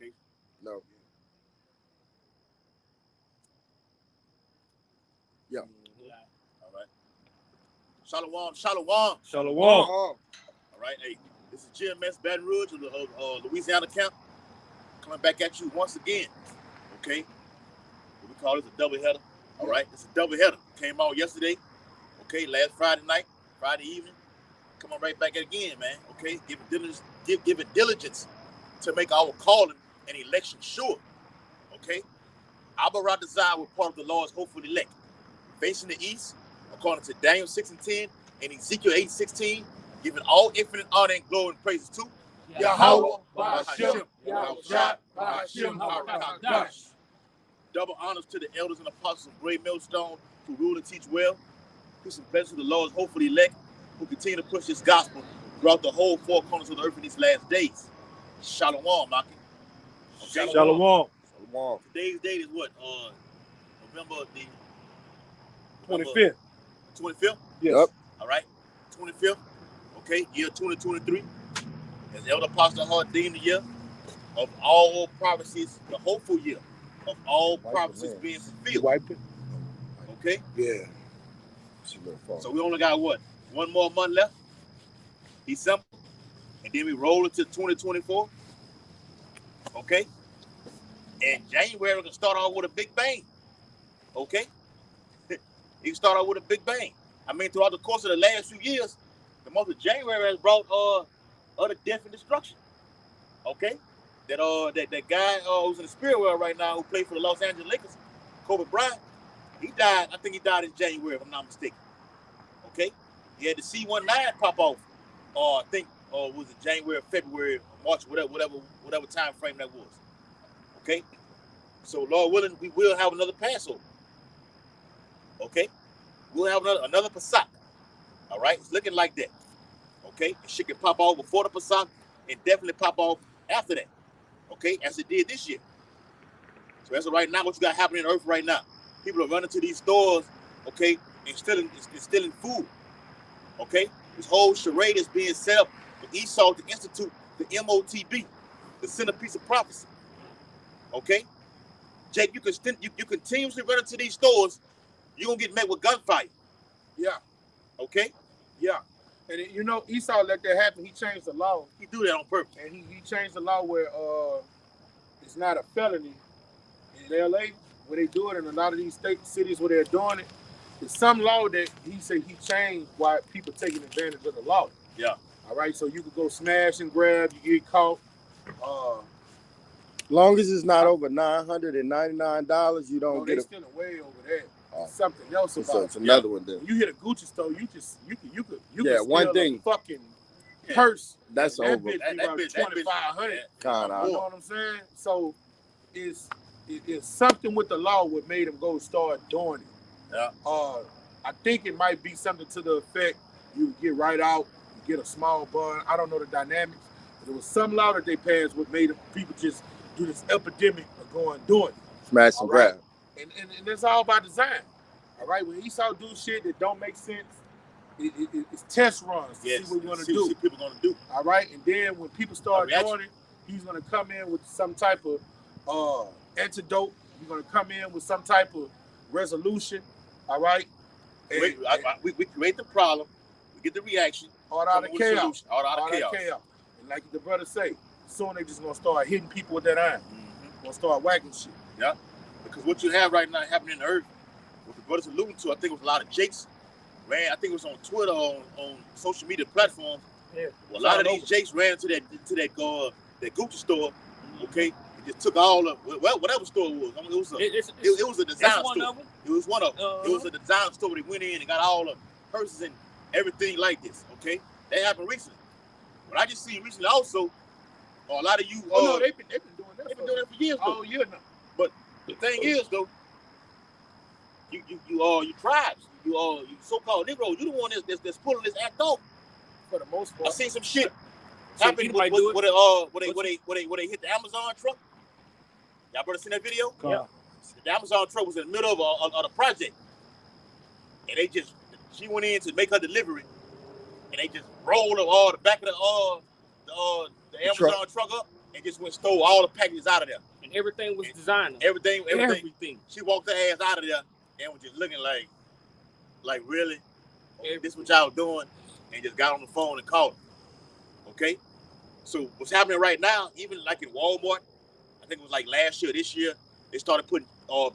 Okay. No. Yeah. All right. Shalom. Shalom. All right. Hey, this is GMS Baton Rouge of Louisiana camp coming back at you once again. Okay. What we call this a double header. All right. It's a double header. Came out yesterday. Okay. Last Friday night, Friday evening. Come on right back again, man. Okay. Give it diligence to make our calling and election sure. Okay. Abba Radazai was part of the Lord's hopeful elect. Facing the east, according to Daniel 6:10 and Ezekiel 8:16, giving all infinite honor and glory and praises to Yahweh, Ba'ashem, Yahushua, Ba'ashem, HaKadosh. Double honors to the elders and apostles of Great Millstone who rule and teach well. Peace and blessings to the Lord's hopeful elect who continue to push this gospel throughout the whole four corners of the earth in these last days. Shalom, Maki. Okay? Shalom. Today's date is what? November the 25th. 25th? Yep. All right. 25th. Okay. Year 2023. As Elder Apostle Hart deemed the year of all prophecies, the hopeful year of all prophecies being fulfilled. Wipe it? Okay. Yeah. So we only got what? One more month left. December. And then we roll into 2024. Okay. And January we're gonna start off with a big bang. Okay. You can start out with a big bang. I mean, throughout the course of the last few years, the month of January has brought other death and destruction. Okay, that guy who's in the spirit world right now, who played for the Los Angeles Lakers, Kobe Bryant, he died. I think he died in January, if I'm not mistaken. Okay, he had the C-19 pop off. I think was it January, February, March, whatever time frame that was. Okay, so Lord willing, we will have another Passover. Okay, we'll have another Pesach. All right, it's looking like that. Okay, and shit can pop off before the Pesach and definitely pop off after that. Okay, as it did this year. So as of right now, what you got happening on earth right now? People are running to these stores, okay, and stealing food. Okay, this whole charade is being set up for Esau to institute the MOTB, the centerpiece of prophecy. Okay, Jake, you continuously run into these stores. You're going to get met with gunfire. Yeah. Okay? Yeah. And Esau let that happen. He changed the law. He do that on purpose. And he changed the law where it's not a felony in LA, where they do it in a lot of these cities where they're doing it. It's some law that he said he changed why people taking advantage of the law. Yeah. All right, so you could go smash and grab, you get caught. Long as it's not over $999, you don't get it. They're still way over there. Something else about it's another one then. You hit a Gucci store, you could one thing. Fucking purse. That's that over. Bitch 2,500. Kinda. You know what I'm saying? So it's something with the law what made him go start doing it. Yeah. I think it might be something to the effect you get right out, you get a small bun. I don't know the dynamics. But there was some law that they passed what made people just do this epidemic of going doing it. Smash and grab. And it's all by design. All right, when Esau do shit that don't make sense, it's test runs to see what we're gonna do. See what people gonna do. All right, and then when people start doing it, he's gonna come in with some type of antidote. He's gonna come in with some type of resolution. All right, we create the problem, we get the reaction, all out of chaos. All out of chaos. And like the brother say, soon they just gonna start hitting people with that iron. Gonna start whacking shit. Yeah. Because what you have right now happening in the earth, what the brothers alluding to, I think it was a lot of Jakes ran. I think it was on Twitter, on social media platforms. Yeah. Well, a lot of these Jakes ran to that Gucci store. Okay, and just took all of whatever store it was. I mean, it was a design store. It was one of them. It was a design store. They went in and got all the purses and everything like this. Okay, that happened recently. But I just seen recently also a lot of you. No, they've been doing that. They've been doing that for years. Oh, years now. But the thing is, though, you tribes, you so-called Negroes, you the one that's pulling this act off. For the most part, I seen some shit happen where they hit the Amazon truck. Y'all brother seen that video? Yeah. The Amazon truck was in the middle of the project, and she went in to make her delivery, and they just rolled all the back of the Amazon truck up and just went stole all the packages out of there. And everything was designer. Everything. Everything. She walked her ass out of there and was just looking like really? This what y'all doing? And just got on the phone and called her. Okay? So what's happening right now, even like in Walmart, I think it was like last year, this year, they started putting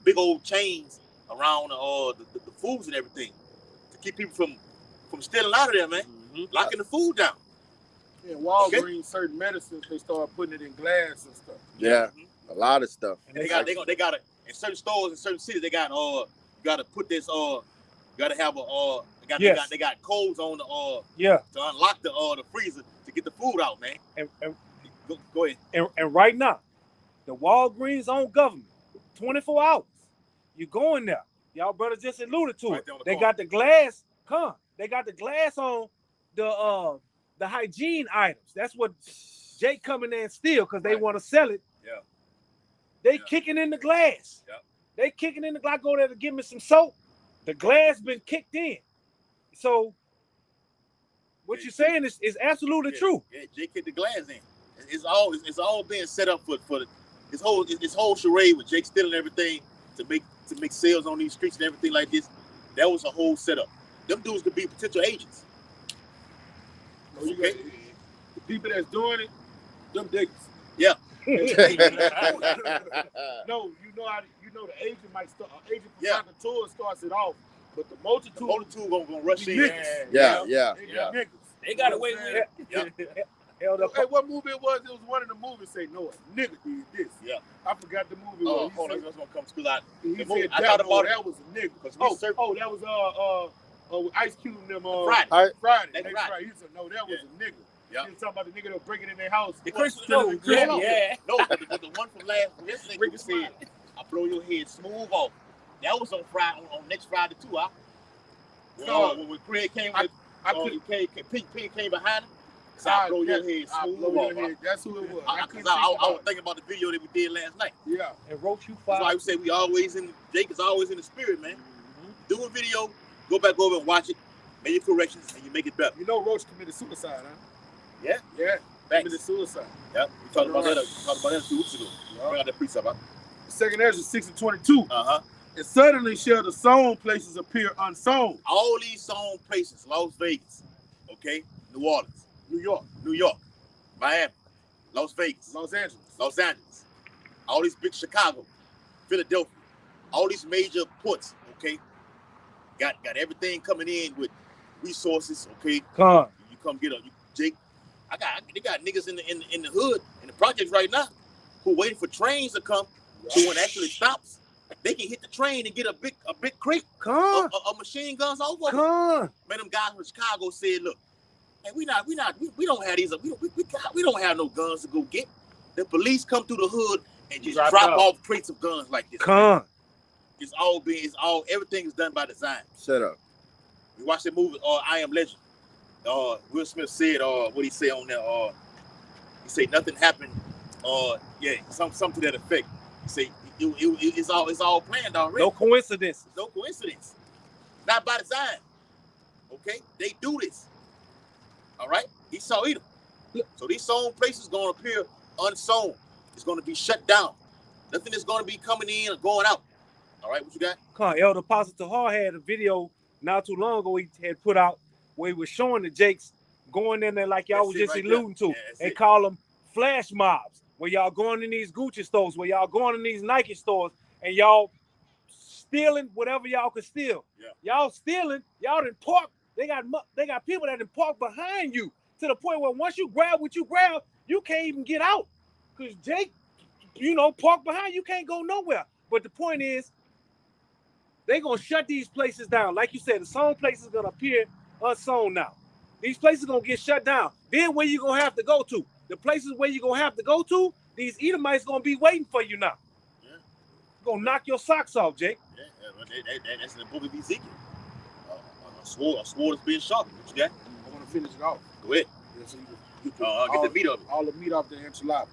big old chains around the foods and everything to keep people from stealing out of there, man. Mm-hmm. Locking the food down. Yeah, Walgreens, certain medicines, they start putting it in glass and stuff. Yeah, a lot of stuff. And they got it in certain stores in certain cities. They got you got to put this got to have they got codes on the to unlock the freezer to get the food out, man. And go ahead. And right now, the Walgreens own government, 24 hours. You go in there. Y'all brothers just alluded to it. They got the glass. They got the glass on the hygiene items. That's what Jake coming in and steal because they want to sell it. Yeah. They kicking in the glass. Yeah. They kicking in the glass. I go there to give me some soap. The glass been kicked in. So what you're saying is absolutely true. Yeah, Jake kicked the glass in. It's all being set up for this whole charade with Jake stealing everything to make sales on these streets and everything like this. That was a whole setup. Them dudes could be potential agents. No, you got the people that's doing it, them niggas. Yeah. No, you know the agent might start. Agent provocateur starts it off, but the multitude gonna rush in. Yeah. They got away with it. Hey, what movie it was? It was one of the movies say, no, a nigga did this. Yeah. I forgot the movie. Oh, hold on, that's gonna come because I thought about that was a nigga. That was Ice Cube and them Friday. He said, no, that was a nigga. Yeah. He was talking about the nigga that was breaking in their house. The Christmas, No, but the one from yesterday said, I blow your head smooth off. That was on Friday, on next Friday too, when Craig came Pink came behind him. So I blow your head smooth off. That's who it was. I was thinking about the video that we did last night. Yeah. And wrote you five. That's why we say Jake is always in the spirit, man. Mm-hmm. Do a video, go back over and watch it, make your corrections, and you make it better. You know Roach committed suicide, huh? Yeah. Committed suicide. Yep. We talked about that a few weeks ago. I got that precept out. Second Ezra 6:22. And suddenly shall the sown places appear unsown. All these sown places, Las Vegas, okay, New Orleans, New York, Miami, Las Vegas, Los Angeles, all these big Chicago, Philadelphia, all these major ports, okay, got everything coming in with resources, okay. You come get Jake. They got niggas in the hood in the projects right now who waiting for trains to come. So when it actually stops, they can hit the train and get a big crate of machine guns over. Man, them guys from Chicago said, "Look, hey, we don't have these. We don't have no guns to go get. The police come through the hood and just drop off crates of guns like this. Everything is done by design. Shut up. We watched the movie I Am Legend. Will Smith said what he said on there. He said nothing happened. Something to that effect. He said it's all planned already. No coincidence. Not by design. Okay, they do this. All right, Esau Edom. So these sown places gonna appear unsown. It's gonna be shut down. Nothing is gonna be coming in or going out. All right, what you got? Elder Apostle Tahar had a video not too long ago he had put out where he was showing the Jakes going in there like y'all was just alluding to. They call them flash mobs, where y'all going in these Gucci stores, where y'all going in these Nike stores, and y'all stealing whatever y'all could steal. Yeah. Y'all stealing, y'all done park. They got people that done park behind you to the point where once you grab what you grab, you can't even get out. Because Jake, park behind you, can't go nowhere. But the point is, they're going to shut these places down. Like you said, the sown places are going to appear unsown now. These places are going to get shut down. Then where you going to have to go to? The places where you're going to have to go to, these Edomites going to be waiting for you now. Yeah. Going to knock your socks off, Jake. Yeah, that's in the book of Ezekiel. A sword is being sharpened. What you got? I want to finish it off. Go ahead. Yeah, so you get the meat of it. All the meat off the enchilada.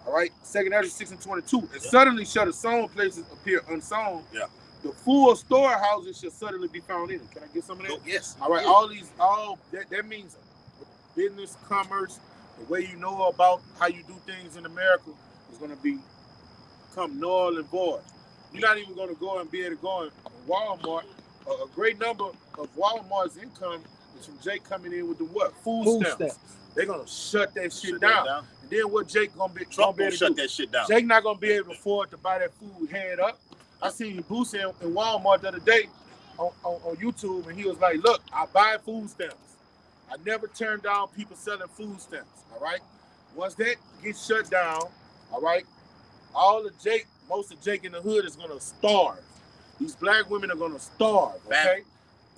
All right. 2 Ezra 6:22. And suddenly shall the sown places appear unsown. Yeah. The full storehouses shall suddenly be found in it. Can I get some of that? Yes. All right. That means business, commerce, The way you know about how you do things in America is going to become null and void. You're not even going to go and be able to go in Walmart. A great number of Walmart's income is from Jake coming in with the what? Food stamps. They're going to shut that shit down. And then what Jake going to be Trump gonna gonna shut that shit down. Jake not going to be able to afford to buy that food head up. I seen Boosie in Walmart the other day on YouTube, and he was like, look, I buy food stamps. I never turn down people selling food stamps, all right? Once that gets shut down, all right, most of Jake in the hood is going to starve. These black women are going to starve, okay?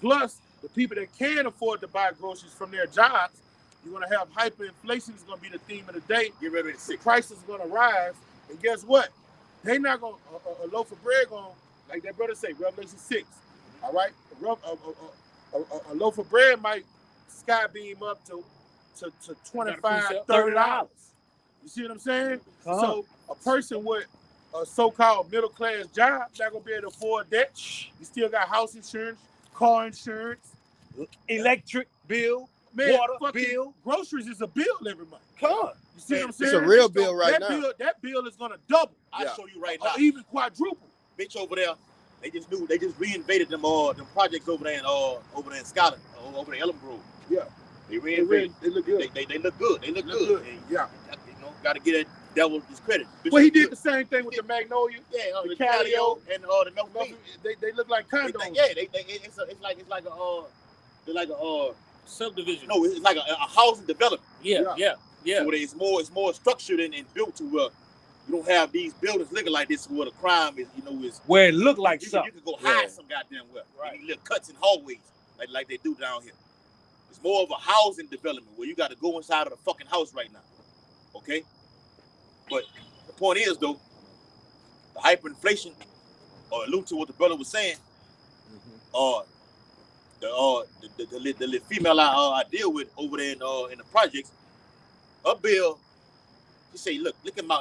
Plus, the people that can afford to buy groceries from their jobs, you're going to have hyperinflation is going to be the theme of the day. Get ready to see. The prices are going to rise, and guess what? They not going to, a loaf of bread going, like that brother say, Revelation 6, all right? A loaf of bread might sky beam up to $25, $30. You see what I'm saying? So a person with a so-called middle-class job not gonna be able to afford that. You still got house insurance, car insurance, electric bill, man, water bill. Groceries is a bill every month. Come. You see what I'm saying? It's a real bill right now. That bill is gonna double. I'll show you right now. Or even quadruple. Bitch over there, they just reinvaded them projects over there in Scotland, over in Ellenborough. Yeah. They reinvaded. They look good. They look good. They look good. And, yeah. You know, gotta get that devil his credit. Well, he did the same thing with the Magnolia. Yeah, the Calio and the No Feet. They look like condos. It's like a subdivision. No, it's like a housing development. Yeah. So it's more structured and built to you don't have these buildings looking like this where the crime is, is where it look like something. You can go hide some goddamn well. Right. Little cuts in hallways like they do down here. It's more of a housing development where you got to go inside of the fucking house right now. Okay? But the point is, though, the hyperinflation, or allude to what the brother was saying, the female I deal with over there in the projects, her bill, she say, look at my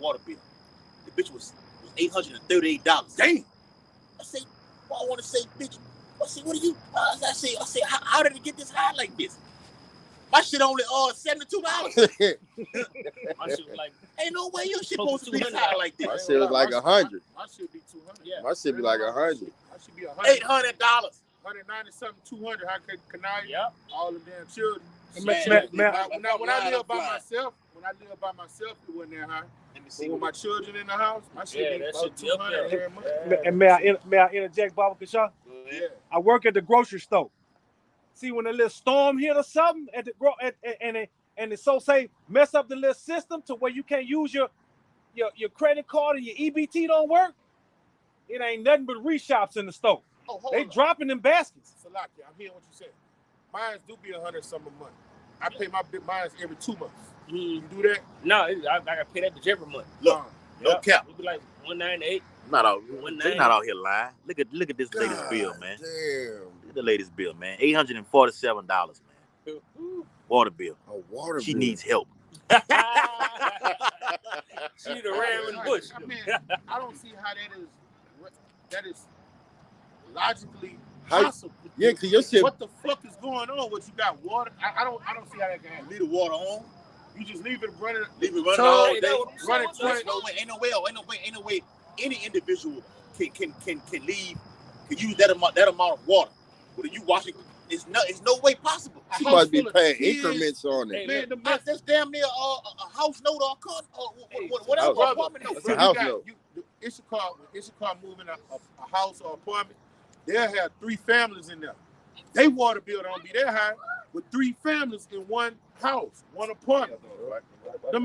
water bill. The bitch was $838. Damn. I say, well, I want to say, bitch. I say, what are you? I say, how did it get this high like this? My shit only $72. My shit was like, ain't no way your shit supposed to be high like this. My shit was like 100. My shit be 200. Yeah. My shit be like 100. My shit be $100. $800. 190 something, 200. How could I? Yep. All the damn children. When I live by myself, it wasn't that high. But with my children in the house, my shit be about 200 every month. And may I interject, Baba Kashaw? Yeah. I work at the grocery store. See, when a little storm hit or something at the and it's so say mess up the little system to where you can't use your credit card and your EBT don't work, it ain't nothing but reshops in the store. They dropping them baskets. Salaki, I'm hearing what you said. Mine do be 100 some a month. I pay my mine every 2 months. You do that? No, I gotta pay that every month. Look, no cap. It'd be like $198. They're not out here lying. Look at this latest bill, man. Damn. Look at the latest bill, man. $847, man. Water bill. A water She bill. needs help. She need a ram in the bush. I mean, I don't see how that is logically possible. Yeah, cause your shit. What the fuck is going on? What you got water? I don't see how that can happen. Leave the water on. You just leave it running. All day. Running 20. Ain't no way. Any individual can leave, can use that amount of water. But if you washing, it's no way possible. She must be paying increments on it. Man, That's damn near a house note or a car or whatever apartment note. That's a house note. Issachar moving a house or apartment, they'll have 3 families in there. They water bill don't be that high, with 3 families in one house, one apartment. The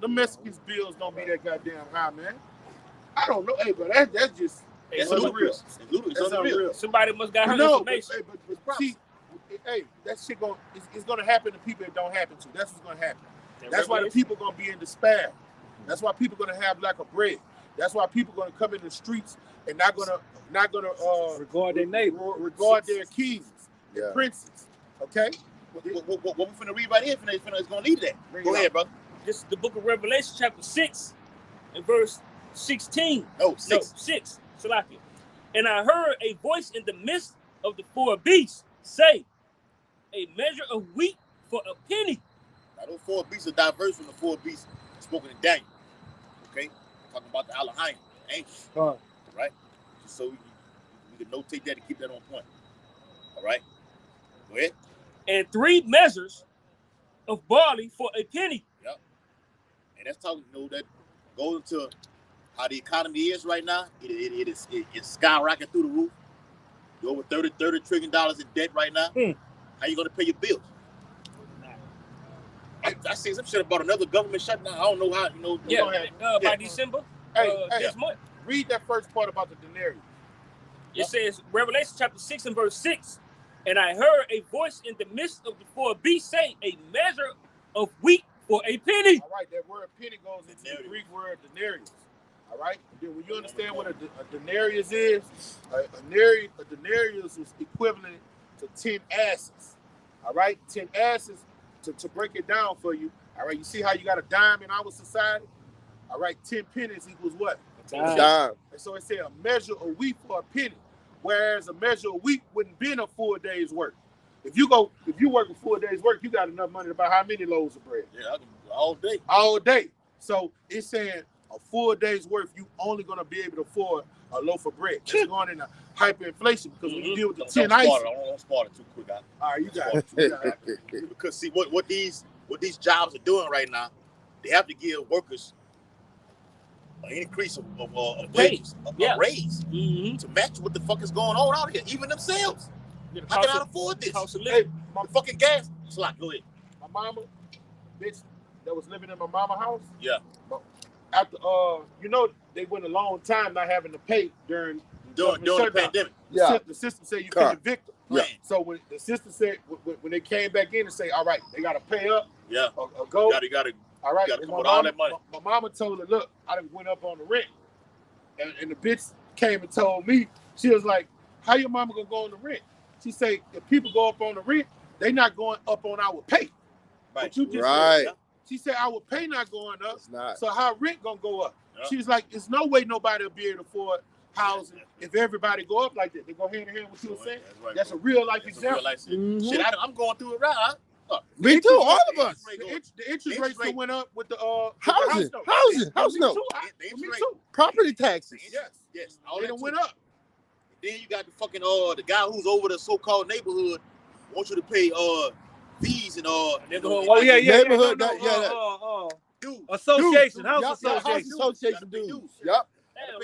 Mexicans bills don't be that goddamn high, man. I don't know, hey, but that's just It's unreal. That's unreal. Somebody must got her information. But see, hey, that shit it's gonna happen to people it don't happen to. That's what's gonna happen. That's why the people gonna be in despair. That's why people gonna have lack of bread. That's why people gonna come in the streets and not gonna regard their neighbor, regard their kings, their princes. Okay. What we finna read right here? It's gonna lead that. Go ahead, brother. This is the book of Revelation, chapter 6, and verse 16. No, 6. 6. Salaki. And I heard a voice in the midst of the 4 beasts say, a measure of wheat for a penny, Now, those four beasts are diverse from the four beasts spoken in Daniel. Okay? Talking about the Elohim, the angels. Right? So we can notate that and keep that on point. All right? Go ahead. And 3 measures of barley for a penny. Yep. And that's talking, that goes into how the economy is right now. It's skyrocketing through the roof. You're over $30 trillion in debt right now. How you gonna pay your bills? I seen some shit about another government shutdown. I don't know how, by December this month. Read that first part about the denarius. It says, Revelation chapter 6 and verse 6, and I heard a voice in the midst of the 4 beasts say, a measure of wheat for a penny. All right, that word penny goes into the Greek word denarius. All right, and then when you understand what a denarius is, a denarius is equivalent to 10 asses. All right, 10 asses. To break it down for you, all right, you see how you got a dime in our society? All right, 10 pennies equals what? A dime. And so it said a measure of wheat for a penny, whereas a measure of wheat wouldn't be a full day's work. If you work a full day's work, you got enough money to buy how many loaves of bread? Yeah, all day. All day. So it's saying a full day's worth, you only gonna be able to afford a loaf of bread. That's going into hyperinflation because when you deal with the 10 ice. Don't spoil it too quick. All right, you got it. Because see what these jobs are doing right now, they have to give workers an increase of wages, a raise to match what the fuck is going on out here. Even themselves. How can I afford this? Hey, my fucking gas. Slot, go ahead. My mama, bitch, that was living in my mama house. Yeah. After they went a long time not having to pay during the pandemic. The system said you can evict them. Yeah. So when the system said when they came back in and say, all right, they gotta pay up. Yeah. Or go. You gotta all right. come with all that money. My mama told her, look, I done went up on the rent, and the bitch came and told me, she was like, how your mama gonna go on the rent? She say, if people go up on the rent, they not going up on our pay. Right. But you just right. said, she said our pay not going up. It's not. So how rent gonna go up? Yeah. She's like, there's no way nobody will be able to afford housing if everybody go up like that. They go hand in hand with what you were saying. That's a real life example. Shit, I'm going through it right. Me too, all of us. The interest rates that went up with the housing. Me too. Property taxes. Yes. All that went up. Then you got the fucking the guy who's over the so-called neighborhood wants you to pay fees and neighborhood. Dude. Association, House association dues. Yep.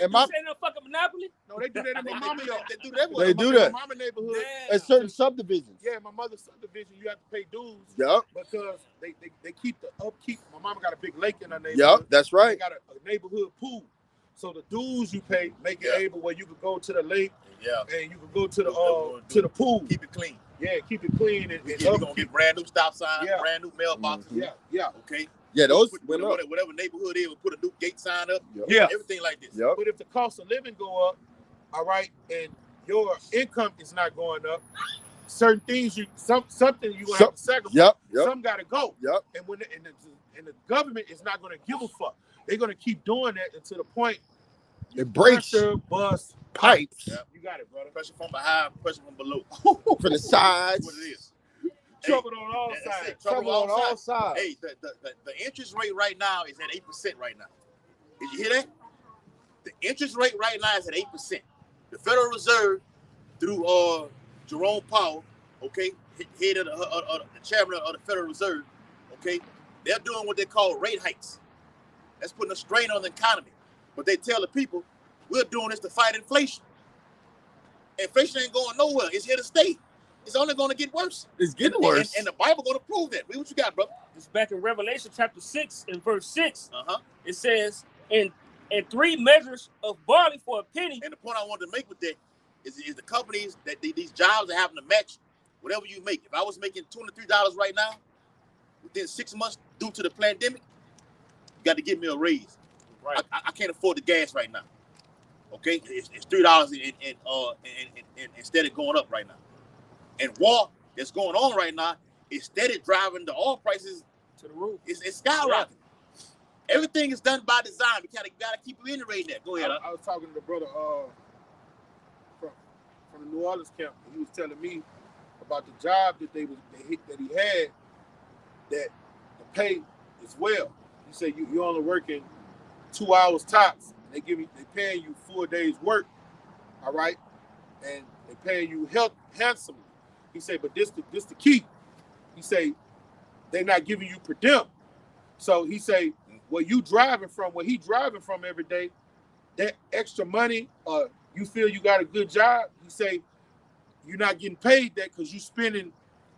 And my saying no fucking monopoly? No, they do that in my mama yard. They do that. They do that. My mama neighborhood. At certain subdivisions. Yeah, my mother's subdivision, you have to pay dues. Yep. Because they keep the upkeep. My mama got a big lake in her neighborhood. Yep, that's right. They got a neighborhood pool. So the dues you pay make it able where you can go to the lake. Yeah. And you can go to the pool. Keep it clean. Yeah, keep it clean. We're gonna get brand new stop signs, brand new mailboxes. Mm-hmm. Yeah. Okay. Yeah, those whatever neighborhood is, we'll put a new gate sign up. Yeah. Everything like this. Yep. But if the cost of living go up, all right, and your income is not going up, certain things something you gonna have to sacrifice. Yep. Some gotta go. Yep. And when the government is not gonna give a fuck. They're gonna keep doing that until the point it breaks. Pressure, bust, pipes. Yep. You got it, brother. Pressure from behind, pressure from below. From the sides. That's what it is. Trouble on all sides. Trouble on all sides. Hey, the interest rate right now is at 8% right now. Did you hear that? The interest rate right now is at 8%. The Federal Reserve, through Jerome Powell, okay, head of the chairman of the Federal Reserve, okay, they're doing what they call rate hikes. That's putting a strain on the economy. But they tell the people, we're doing this to fight inflation. Inflation ain't going nowhere. It's here to stay. It's only going to get worse. It's getting worse. And the Bible going to prove that. What you got, brother? It's back in Revelation chapter 6 and verse 6. It says, and 3 measures of barley for a penny. And the point I wanted to make with that is the companies that these jobs are having to match whatever you make. If I was making $23 right now, within 6 months due to the pandemic, you got to give me a raise. Right. I can't afford the gas right now. Okay, it's $3 and instead of going up right now. And war that's going on right now is steady driving the oil prices to the roof. It's skyrocketing. Yeah. Everything is done by design. We gotta keep reiterating that. Go ahead. I was talking to the brother from the New Orleans camp, and he was telling me about the job that he had. That the pay as well. He said you only working 2 hours tops. They paying you 4 days work, all right, and they paying you handsomely. He said, but this the key. He say they not giving you per diem. So he say where he driving from every day, that extra money, you feel you got a good job. He say you're not getting paid that because you spending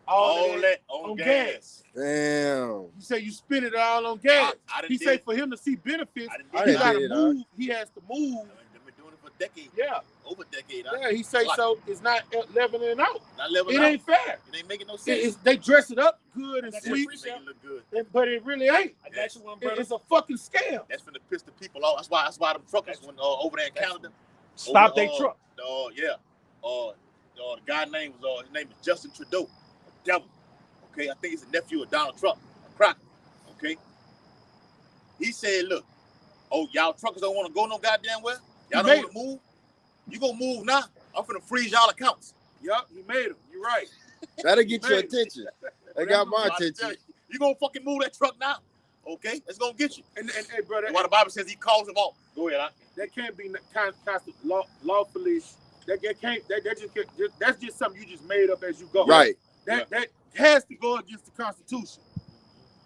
all that on gas. Damn. He say you spend it all on gas. He say for him to see benefits, he got to move. He has to move. They've been doing it for decades. Yeah. Over a decade. Yeah, he say so. It's not leveling out. Not leveling out. It ain't fair. It ain't making no sense. They dress it up good and sweet, Make it look good. but it really ain't. I got you one, brother. It's a fucking scam. That's finna piss the people off. That's why them truckers went over there in Canada. Stop their truck. The guy name was his name is Justin Trudeau, a devil. Okay, I think he's a nephew of Donald Trump, a cracker. Okay, he said, "Look, y'all truckers don't want to go no goddamn well. Y'all don't want to move. You gonna move now? I'm finna freeze y'all accounts." Yup, he made him. You're right. That'll get your attention. They got my attention. You gonna fucking move that truck now? Okay, it's gonna get you. And hey, brother, why the Bible says he calls him off. Go ahead. That can't be lawfully. That's just something you just made up as you go. Right. That has to go against the Constitution.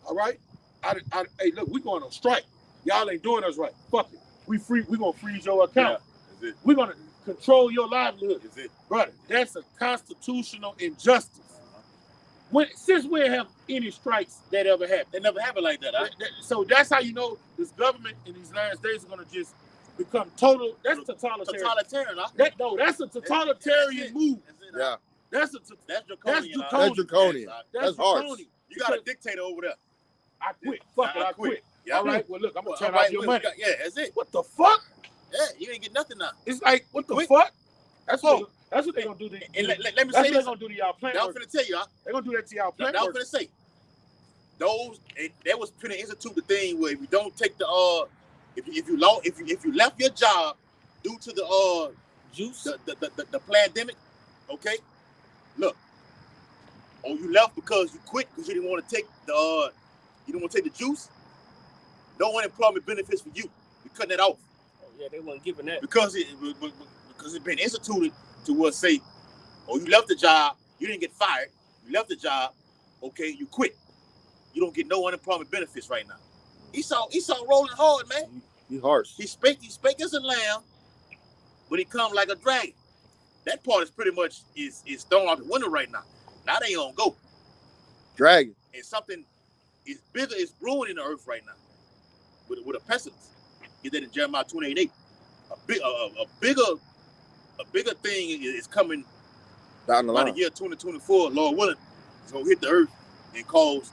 All right. Hey, look, we going on strike. Y'all ain't doing us right. Fuck it. We gonna freeze your account. Yeah, is it? We're gonna control your livelihood. Is it? Brother, that's a constitutional injustice. Since we have any strikes that ever happened? They never happened like that. So that's how you know this government in these last days is gonna just become total. That's totalitarian. Totalitarian, huh? That's a totalitarian move. Yeah. That's draconian. That's draconian. That's harsh. You got a dictator over there. I quit. Fuck it, I quit. Yeah. All right, well, look, I'm going to turn off your money. Yeah, that's it. What the fuck? Yeah, you ain't get nothing now. It's like, what the fuck? That's what they're going to do. And let me say this. That's what they're going to do to y'all plant I'm workers. finna tell you, They're going to do that to y'all plant I'm workers. finna say. That was finna institute the thing where if you don't take the, if you left your job due to the, the pandemic, okay? Look. Or you left because you quit because you didn't want to take the juice. No unemployment benefits for you. We're cutting that off. Oh yeah, they weren't giving that because it's been instituted to say, you left the job, you didn't get fired. You left the job, okay, you quit. You don't get no unemployment benefits right now. Esau rolling hard, man. He harsh. He spake as a lamb, but he come like a dragon. That part is pretty much is thrown out the window right now. Now they don't go. Dragon. And something is bigger is brewing in the earth right now. With a pestilence. Get that in Jeremiah 28:8. A bigger thing is coming down the line. By the year 2024, Lord willing, it's gonna hit the earth and cause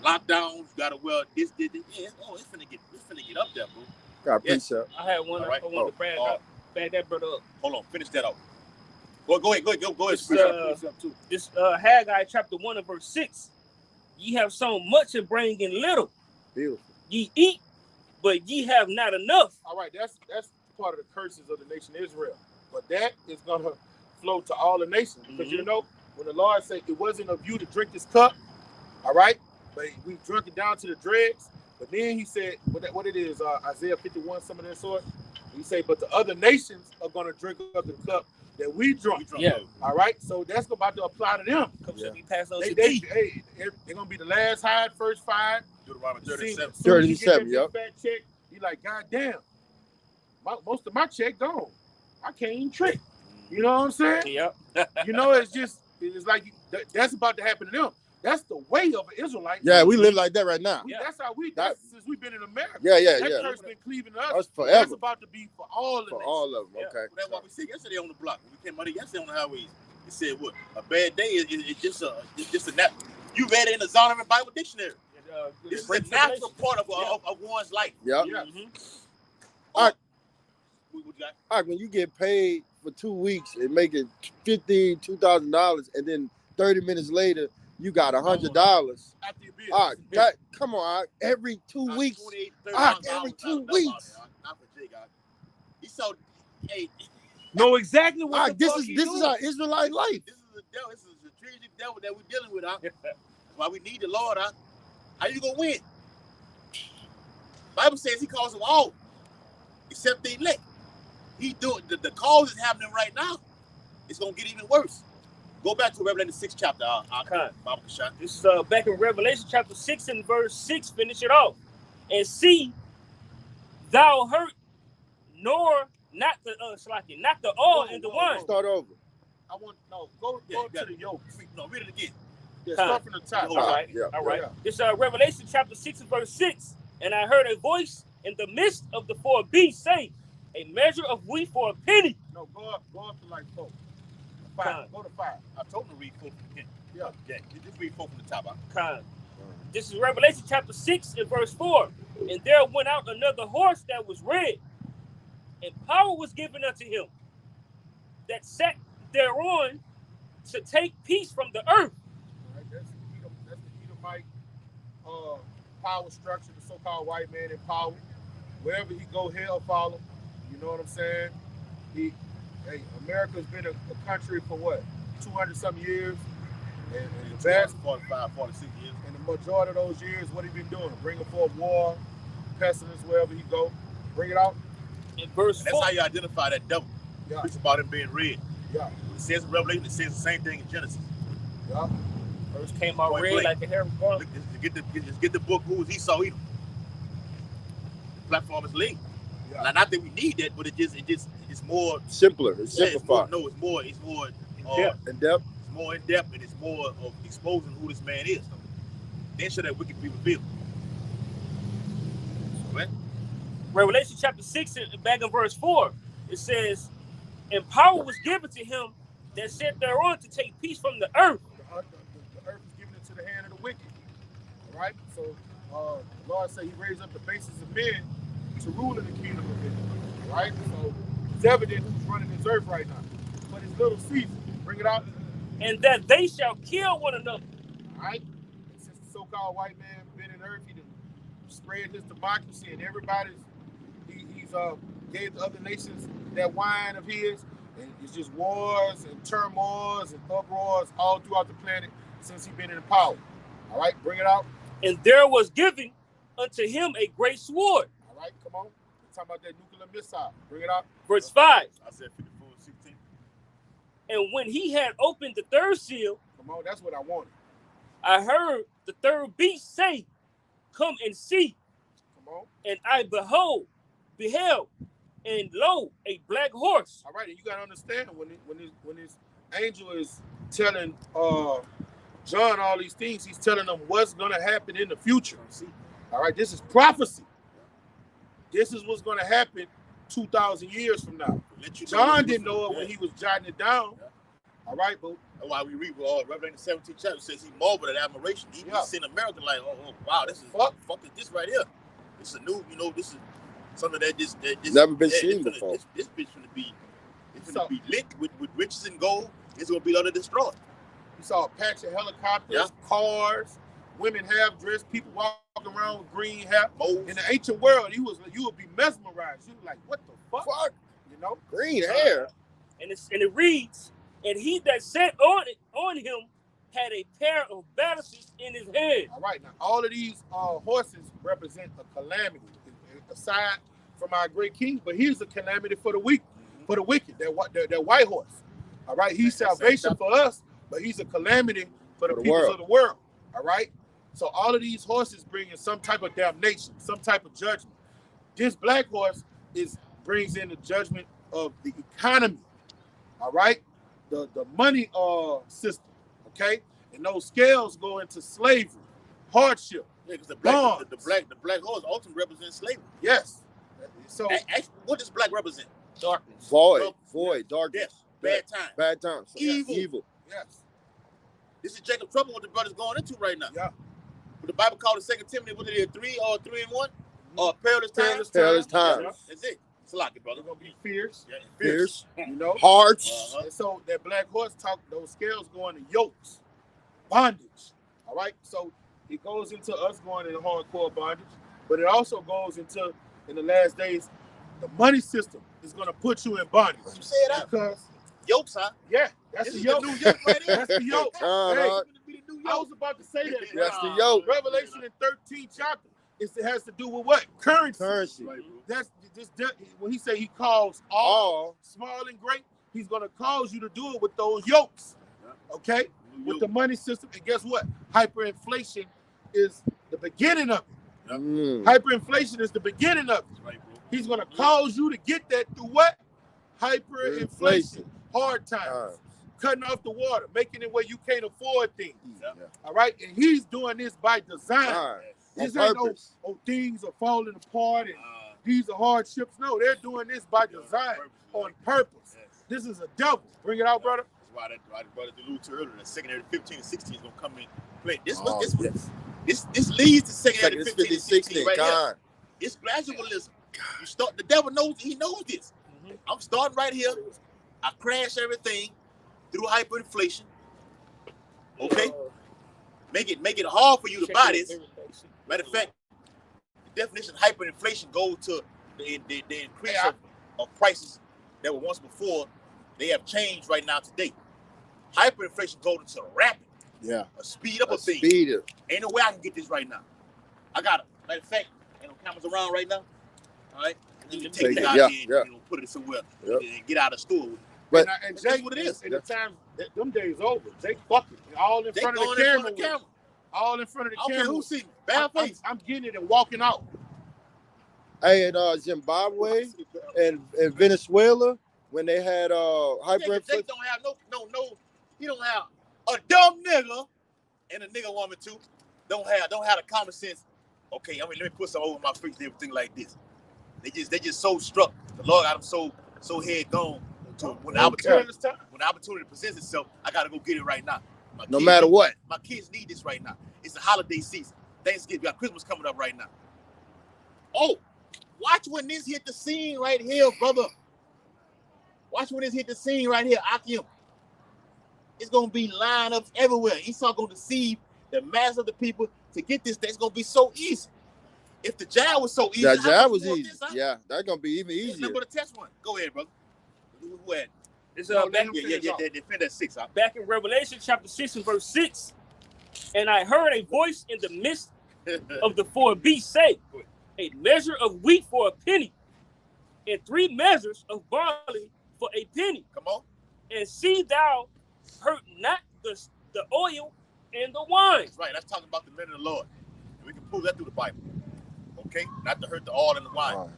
lockdowns. You gotta wear this. Yeah, it's finna get up there, bro. Got precept. I had one. Right. I wanted to bag that brother up. Hold on, finish that up. Go ahead. This Haggai chapter 1 and verse 6. Ye have sown much and bring in little. Beautiful. Ye eat, but ye have not enough. All right, that's part of the curses of the nation Israel. But that is gonna flow to all the nations because you know when the Lord said it wasn't of you to drink this cup, all right, but we drunk it down to the dregs. But then he said, what it is, Isaiah 51, some of that sort. He said, but the other nations are gonna drink up the cup that we drunk. Yeah. All right. So that's about to apply to them. Should be passed on to they're gonna be the last hired, first fired. Deuteronomy 37. 37, yep. Fat check. You like, God damn. Most of my check gone. I can't even trick. You know what I'm saying? Yep. You know, it's like that's about to happen to them. That's the way of an Israelite. Yeah, we live like that right now. That's how since we've been in America. Yeah. That curse been cleaving to us forever. That's about to be for all of them. For all of them, okay. That's what we said yesterday on the block. When we came out yesterday on the highways, it said what? A bad day is just a nap. You read it in the Zondervan Bible Dictionary. This is a natural part of one's life. Yep. Yeah. All right. What you got? All right, when you get paid for 2 weeks and make it $2,000, and then 30 minutes later you got $100. After your bill. All right, come on, every 2 weeks. Every 2 weeks. Not for Jay, guys. He so know exactly what this is our Israelite life. This is the devil. This is the strategic devil that we're dealing with. That's why we need the Lord. How you gonna win? Bible says he calls them all, except the elect. He doing the cause is happening right now. It's gonna get even worse. Go back to Revelation 6 chapter. Bible Kashan. This back in Revelation chapter 6 and verse 6. Finish it off. And see, thou hurt nor not the not the oil and the wine. Start over. I want go to the yoke. No, read it again. Yeah, start from the top. All right. Yeah. All right. Yeah. This Revelation chapter 6 and verse 6. And I heard a voice in the midst of the four beasts say, a measure of wheat for a penny. No, go up to like 4. 5. Go to 5. I told him to read 4 from the beginning. Yeah. Just read 4 from the top. This is Revelation chapter 6 and verse 4. And there went out another horse that was red, and power was given unto him that sat thereon to take peace from the earth. All right, that's the Edomite power structure, the so-called white man in power. Wherever he go, hell follow. You know what I'm saying? America's been a country for what, 200-something years, and the vast 45, 46 years. And the majority of those years, what he been doing? Bringing forth war, pestilence wherever he go. Bring it out. In verse 4. That's how you identify that devil. Yeah. It's about him being red. Yeah. It says in Revelation, it says the same thing in Genesis. Yeah. First came out red like the hair of garland. Just get the book, Who is Esau Edom? The platform is linked. Yeah. Now, not that we need that, but it's more Simpler. It's simplified. It's more in In depth. It's more in depth, and it's more of exposing who this man is. Then should that wicked be revealed. Right? Revelation chapter 6, back in verse 4, it says, and power was given to him that sat thereon to take peace from the earth. The earth is given into the hand of the wicked. All right? So the Lord said he raised up the bases of men to rule in the kingdom of Israel. All right? So it's evident who's running this earth right now. But it's little Caesar. Bring it out. And that they shall kill one another. All right? And since the so-called white man been in earth, he done spread his democracy, and he's gave the other nations that wine of his, and it's just wars and turmoils and uproars all throughout the planet since he's been in power. All right, bring it out. And there was given unto him a great sword. All right, come on. We're talking about that nuclear missile. Bring it out. Verse 5. I said 54, 16. And when he had opened the third seal, Come on, that's what I wanted. I heard the third beast say, come and see. Come on. And I beheld, and lo, a black horse. All right, and you gotta understand when this angel is telling John all these things, he's telling them what's gonna happen in the future. See, all right, this is prophecy. This is what's gonna happen 2,000 years from now. John didn't know it when he was jotting it down. All right, but that's why we read Revelation 17 chapter says he marveled at admiration. He seen America like, oh wow, this is fuck is this right here. This is a new, this is something that just never been seen before. This bitch gonna be lit with riches and gold. It's gonna be utterly destroyed. You saw a patch of helicopters, cars, women half dressed, people walking around with green hair. In the ancient world, you would be mesmerized. You were like, what the fuck? You know, green hair. And it reads, and he that sat on him had a pair of balances in his hand. All right, now all of these horses represent a calamity, aside from our great king. But here's a calamity for the weak, for the wicked. That white horse. All right, he's salvation for us, but he's a calamity for the people of the world. All right, so all of these horses bring in some type of damnation, some type of judgment. This black horse brings in the judgment of the economy. All right, the money system. Okay, and those scales go into slavery, hardship. Yeah, because the black horse ultimately represents slavery. Yes. So actually, what does black represent? Darkness. Void, darkness. Bad times. Evil. Yes. This is Jacob trouble what the brother's going into right now. Yeah. But the Bible called it 2 Timothy, what is it, 3 and 1? Perilous times. Perilous times. Yeah, that's it. It's a lot, brother. They're gonna be fierce. Yeah, Fierce. You know? Hearts. And so that black horse those scales go into yokes, bondage. All right. So it goes into us going into hardcore bondage, but it also goes into, in the last days, the money system is gonna put you in bondage. You said that. Because yokes, huh? yeah, that's the yoke. The new yoke right there. That's the yoke. Hey, it's gonna be the new I was about to say that. That's the yoke. Revelation in 13th chapter. It has to do with what? Currency. Currency. That's just when he say he calls all small and great, he's gonna cause you to do it with those yokes. Okay? With the money system. And guess what? Hyperinflation is the beginning of it. Hyperinflation is the beginning of it. He's gonna cause you to get that through what? Hyperinflation. Hard times. Cutting off the water, making it where you can't afford things. All right? And he's doing this by design. This ain't no things are falling apart and these are hardships. No, they're doing this by design, on purpose. This is a devil. Bring it out, brother. That's why the brother alluded to earlier. The secondary 15 and 16 is gonna come in play. This leads to secondary 15 and 16 right here. It's gradualism. You start. The devil knows. He knows this. I'm starting right here. I crash everything through hyperinflation. Okay. Make it hard for you to buy this. Matter of fact, the definition of hyperinflation goes to the increase of prices that were once before. They have changed right now today. Hyperinflation goes into rapid. A speed up of things. Ain't no way I can get this right now. I got it. Matter of fact, ain't no cameras around right now. All right. You can take it out and put it somewhere and get out of the store. But and Jake, what it is. And the time them days over. Jake fucking all in front of the camera. All in front of the camera. Who see me? Bad face. I'm getting it and walking out. Hey, in Zimbabwe and Venezuela, when they had hyperinflation. Jake don't have no. He don't have a dumb nigga and a nigga woman too. Don't have the common sense. Okay, let me put some over my face and everything like this. They just so struck. The Lord got them so head gone. To when the opportunity presents itself, I gotta go get it right now. No matter what. My kids need this right now. It's the holiday season. Thanksgiving, we got Christmas coming up right now. Oh, watch when this hit the scene right here, brother. Watch when this hit the scene right here, Akim. It's gonna be lineups everywhere. Esau gonna deceive the mass of the people to get this thing. It's gonna be so easy. If the jab was so easy, that jab was easy. That's gonna be even easier. Remember the test one. Go ahead, brother. Who had? It's They defend at 6. Back in Revelation chapter 6 and verse 6, and I heard a voice in the midst of the 4 beasts say, a measure of wheat for a penny, and 3 measures of barley for a penny. Come on. And see thou hurt not the oil and the wine. That's right. That's talking about the men of the Lord. We can prove that through the Bible. Okay? Not to hurt the oil and the wine.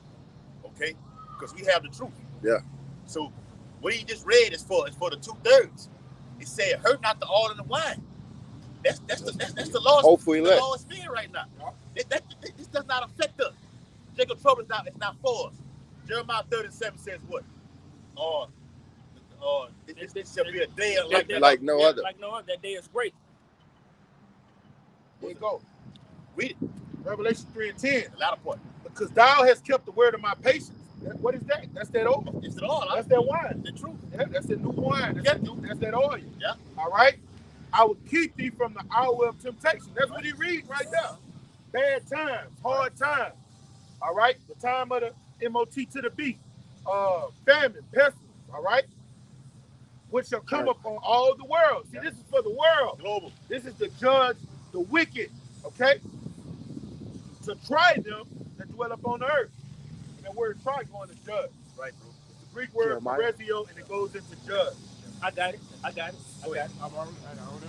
Okay? Because we have the truth. Yeah. So what he just read is for the 2/3. It said, "Hurt not the oil and the wine." That's the Lord's spirit right now. This does not affect us. Jacob's trouble is not for us. Jeremiah 37 says what? This shall be a day like no other. Like no other. That day is great. There you go. Read it. Revelation 3 and 10. The latter part. Because thou hast kept the word of my patience. What is that? That's that oil. It's the oil. That's that wine. The truth. Yeah, that's the new wine. That's that oil. Yeah. All right. I will keep thee from the hour of temptation. That's what he reads right there. Bad times, hard times. All right. The time of the MOT to the beat. Famine, pestilence. All right. Which shall come upon all the world. See, this is for the world. Global. This is to judge the wicked. Okay. To try them that dwell upon the earth. And that word try going to judge. Right, bro. It's the Greek word parezio, and it goes into judge. I got it. I'm already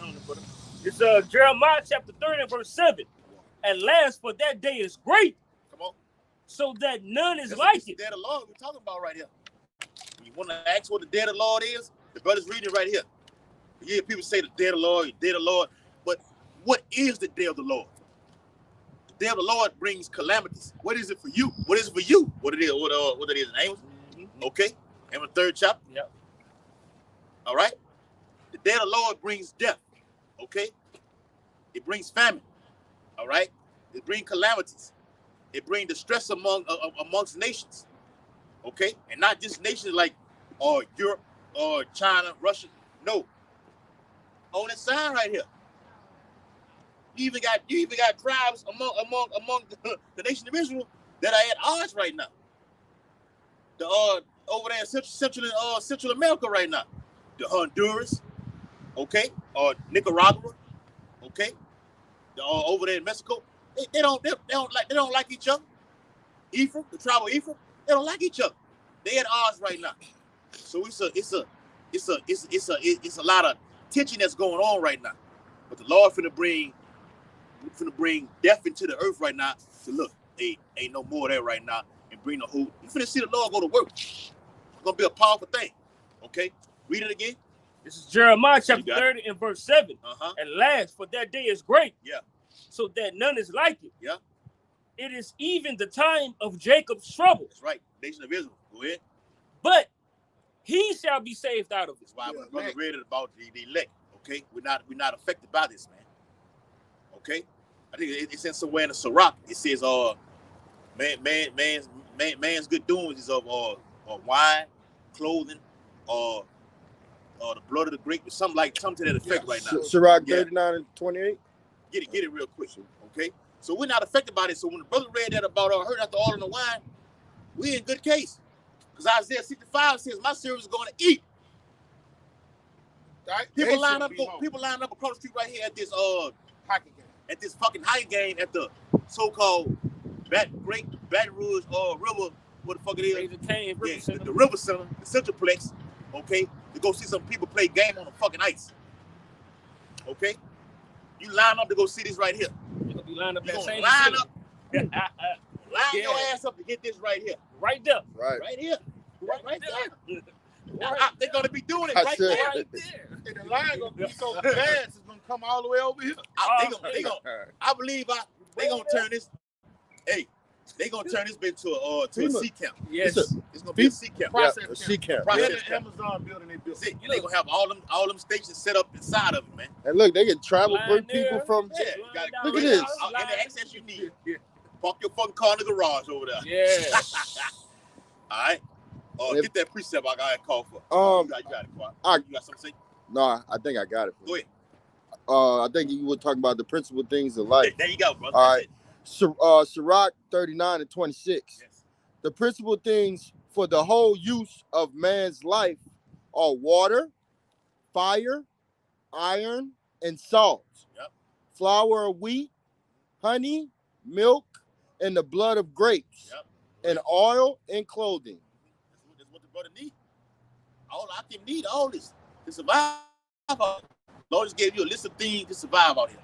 on it, brother. It's Jeremiah chapter 30 and verse 7. At last, for that day is great. Come on. So that none is like it. The day of the Lord we're talking about right here. You want to ask what the day of the Lord is? The brother's reading it right here. You hear people say the day of the Lord, the day of the Lord. But what is the day of the Lord? The day of the Lord brings calamities. What is it for you? What is it for you? What it is? What it is in Amos? Mm-hmm. Okay. Amos 3rd chapter. Yep. All right. The day of the Lord brings death. Okay. It brings famine. All right. It brings calamities. It brings distress amongst nations. Okay. And not just nations like Europe or China, Russia. No. On this sign right here. You even got tribes among the nation of Israel that are at odds right now. The over there in Central America right now. The Honduras, okay, or Nicaragua, Okay, over there in Mexico, they don't like each other. Ephraim, the tribe of Ephraim, they don't like each other. They at odds right now. So it's a lot of tension that's going on right now. But the Lord finna bring death into the earth right now. So look, ain't no more there right now, and bring the whole. You finna see the Lord go to work. It's gonna be a powerful thing. Okay, read it again. This is Jeremiah chapter 30 and verse 7. At last, for that day is great. Yeah. So that none is like it. Yeah. It is even the time of Jacob's trouble. That's right. Nation of Israel. Go ahead. But he shall be saved out of it. That's why when brother read it about the elect. Okay, we're not affected by this, man. Okay, I think it's in somewhere in the Sirach. It says, man's good doings is of wine, clothing, or the blood of the grape, or something to that effect right now. Sirach 39 and 28. Get it real quick. Okay, so we're not affected by this. So when the brother read that about hurt after all in the wine, we in good case. Because Isaiah 65 says, my servant is going to eat. Right? People line up across the street right here at this hockey game. At this fucking hockey game at the so-called Baton Rouge River, what the fuck it is? The River Center, the Centralplex, okay? To go see some people play game on the fucking ice. Okay? You line up to go see this right here. You're gonna be lined up. You're gonna line up. Line your ass up to get this right here. Right there. Right here. Right there. They're gonna be doing it right there. And the line gonna be so fast, it's gonna come all the way over here. I believe they gonna turn this. Hey, they gonna turn this bit to a sea camp. Yes, it's gonna be a sea camp. A sea camp. Amazon building they built. They gonna have all them stations set up inside of it, man. And look, they can travel, bring people from. Look at this. Any access you need. Park your fucking car in the garage over there. Yeah. All right. Get that precept I got called for. You got it, Quan. You got something to say? No, I think I got it. Go ahead. I think you were talking about the principal things of life. There you go, brother. All right. Sirach 39 and 26. Yes. The principal things for the whole use of man's life are water, fire, iron, and salt. Yep. Flour of wheat, honey, milk, and the blood of grapes. Yep. And oil and clothing. That's what the brother need. I can need all this to survive. Lord just gave you a list of things to survive out here.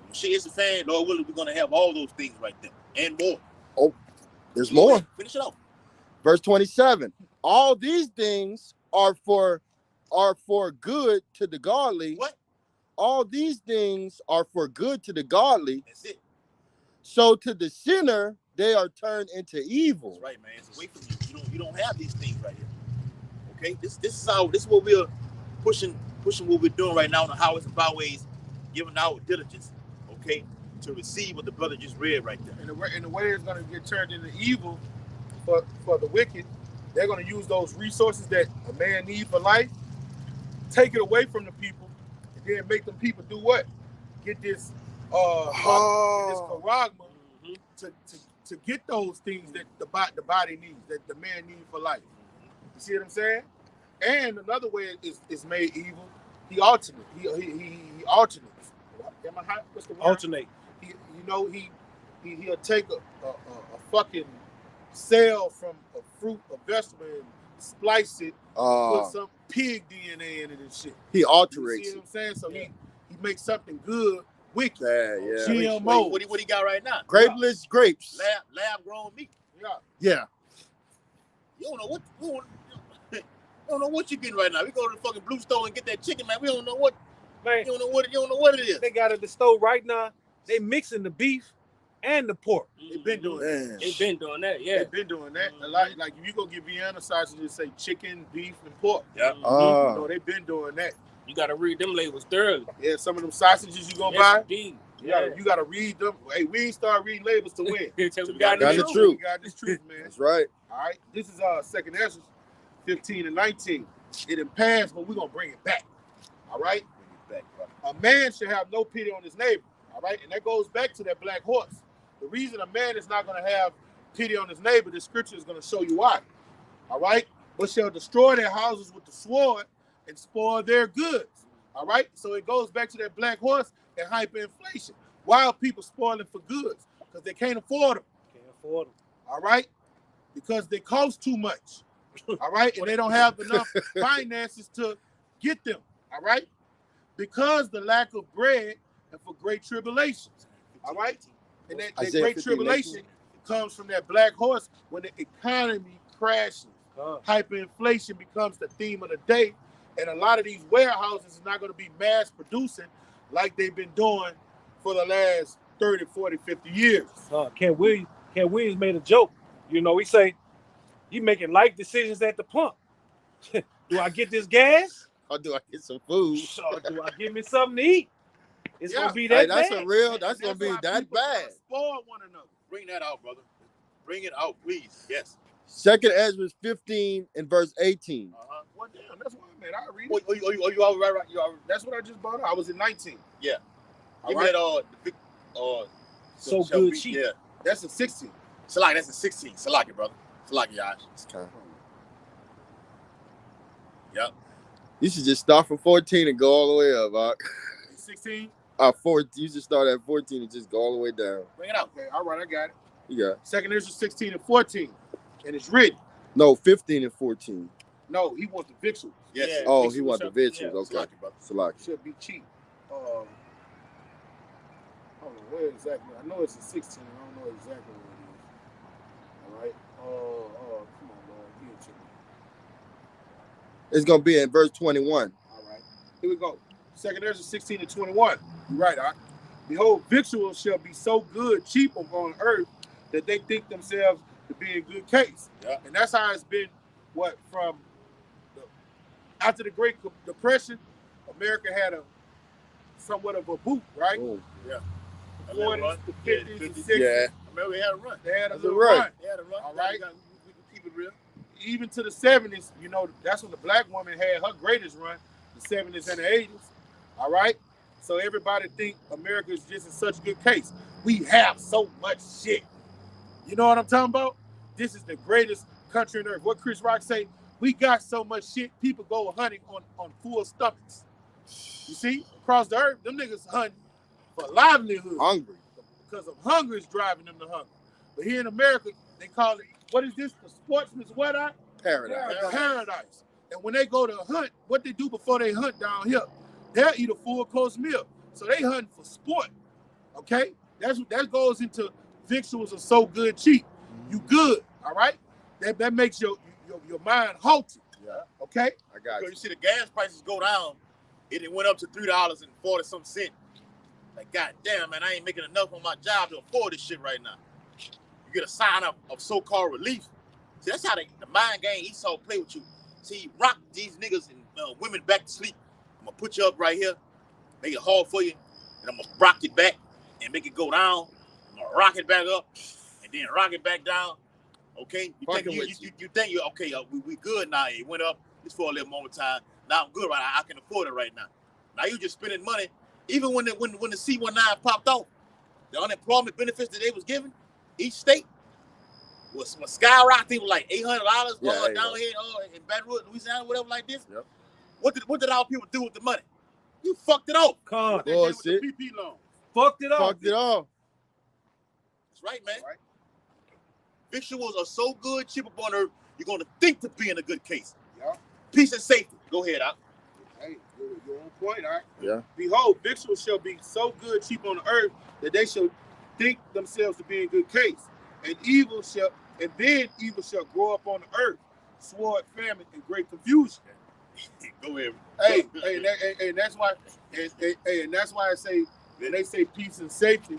So shit is a fan, Lord willing, we're gonna have all those things right there and more. Oh, there's more. Finish it off. Verse 27. All these things are for good to the godly. What? All these things are for good to the godly. That's it. So to the sinner, they are turned into evil. That's right, man. It's away from you. You don't have these things right here. Okay? This is what we're pushing what we're doing right now on the highways and byways, giving our diligence, okay, to receive what the brother just read right there. And the way it's gonna get turned into evil for the wicked, they're gonna use those resources that a man needs for life, take it away from the people, and then make them people do what? Get this charagma to get those things that the body needs, that the man needs for life. You see what I'm saying? And another way is made evil. He alternates. He alternates. Am I high? What's the word? Alternate. He'll take a fucking cell from a fruit, a vegetable, and splice it, put some pig DNA in it and shit. He alterates. You see what I'm saying? So he makes something good wicked. Yeah. GMO. What he got right now? Grapeless grapes. Lab grown meat. Yeah. You don't know what you're getting right now. We go to the fucking Blue Store and get that chicken, man. We don't know what. Man, you don't know what it is. They got at the store right now. They mixing the beef and the pork. They've been doing that. They've been doing that. Yeah. They've been doing that. Like if you go get Vienna sausages, say chicken, beef, and pork. Yeah. They've been doing that. You gotta read them labels thoroughly. Yeah, some of them sausages you gonna Yes, buy. indeed. You gotta read them. Hey, we ain't start reading labels to win. We got the truth. We got this truth, man. That's right. All right. This is 2nd Ezra 15 and 19. It didn't pass, but we're gonna bring it back. All right. Bring it back, brother. A man should have no pity on his neighbor. All right, and that goes back to that black horse. The reason a man is not gonna have pity on his neighbor, the scripture is gonna show you why. All right, but shall destroy their houses with the sword and spoil their goods. All right? So it goes back to that black horse and hyperinflation. Why are people spoiling for goods? Because they can't afford them. Can't afford them. All right? Because they cost too much. All right? And they don't have enough finances to get them. All right? Because the lack of bread and for great tribulations. All right? And that great tribulation comes from that black horse when the economy crashes. Hyperinflation becomes the theme of the day. And a lot of these warehouses are not going to be mass producing like they've been doing for the last 30, 40, 50 years. Ken Williams made a joke. You know, he say, you making life decisions at the pump. Do I get this gas? Or do I get some food? Or do I give me something to eat? It's gonna be that that's bad. That's gonna be that bad. Spoil one another. Bring that out, brother. Bring it out, please. Yes. 2nd Ezra 15 and verse 18. Well, damn, that's what I meant. I read it. You all right? You all right? That's what I just brought up. I was in 19. Yeah. Give me that so good cheap. Yeah. That's a 16. Salaki, that's a 16. Salaki, brother. Salaki, Yash. It's kind of. Yep. You should just start from 14 and go all the way up, 16? 14. You should start at 14 and just go all the way down. Bring it out. Okay, all right, I got it. You got it. 2nd Ezra 16 and 14. And it's written. No, 15 and 14. No, he wants the victuals. Yes. Yeah, oh, he wants the victuals. Yeah. Okay. Salaki. Should be cheap. Hold on, where exactly? I know it's a 16. I don't know exactly where it is. All right. Come on, Lord. Give it to me. It's going to be in verse 21. All right. Here we go. 2nd Ezra 16 and 21. You're right, Doc. Behold, victuals shall be so good, cheap upon earth, that they think themselves to be in good case. Yeah. And that's how it's been, from after the Great Depression, America had somewhat of a boot, right? Oh. Yeah. The 40s, the 50s, the 60s. Yeah. America had a run. They had a That's little right. run. They had a run. All right. We can keep it real. Even to the 70s, that's when the black woman had her greatest run, the 70s and the 80s. All right? So everybody think America is just in such good case. We have so much shit. You know what I'm talking about? This is the greatest country on earth. What Chris Rock say? We got so much shit, people go hunting on full stomachs. You see? Across the earth, them niggas hunting for livelihood. Hungry. Because of hunger is driving them to hunger. But here in America, they call it, what is this? The sportsman's what? Paradise. And when they go to hunt, what they do before they hunt down here, they'll eat a full course meal. So they hunting for sport. Okay? That goes into victuals are so good cheap. You good, all right? That makes your mind halted. Yeah. Okay? I got You see the gas prices go down, it went up to $3.40. Like, God damn, man, I ain't making enough on my job to afford this shit right now. You get a sign up of so-called relief. See, that's how the mind game Esau play with you. See, rock these niggas and women back to sleep. I'm gonna put you up right here, make it hard for you, and I'm gonna rock it back and make it go down. I'm gonna rock it back up and then rock it back down. Okay, you think you're okay? We good now. It went up just for a little moment of time. Now I'm good right now. I can afford it right now. Now you just spending money. Even when the C-19 popped off, the unemployment benefits that they was giving each state was skyrocketing like $800 down here in Baton Rouge, Louisiana, whatever like this. Yep. What did our people do with the money? You fucked it off. Con. With the PP loan. Fucked it off. That's right, man. Right. Victuals are so good, cheap upon earth, you're going to think to be in a good case. Yeah. Peace and safety. Go ahead, Al. Hey, you're on point, all right? Yeah. Behold, victuals shall be so good, cheap on the earth, that they shall think themselves to be in good case. And then evil shall grow up on the earth, sword, famine, and great confusion. Go ahead. And that's why I say when they say peace and safety,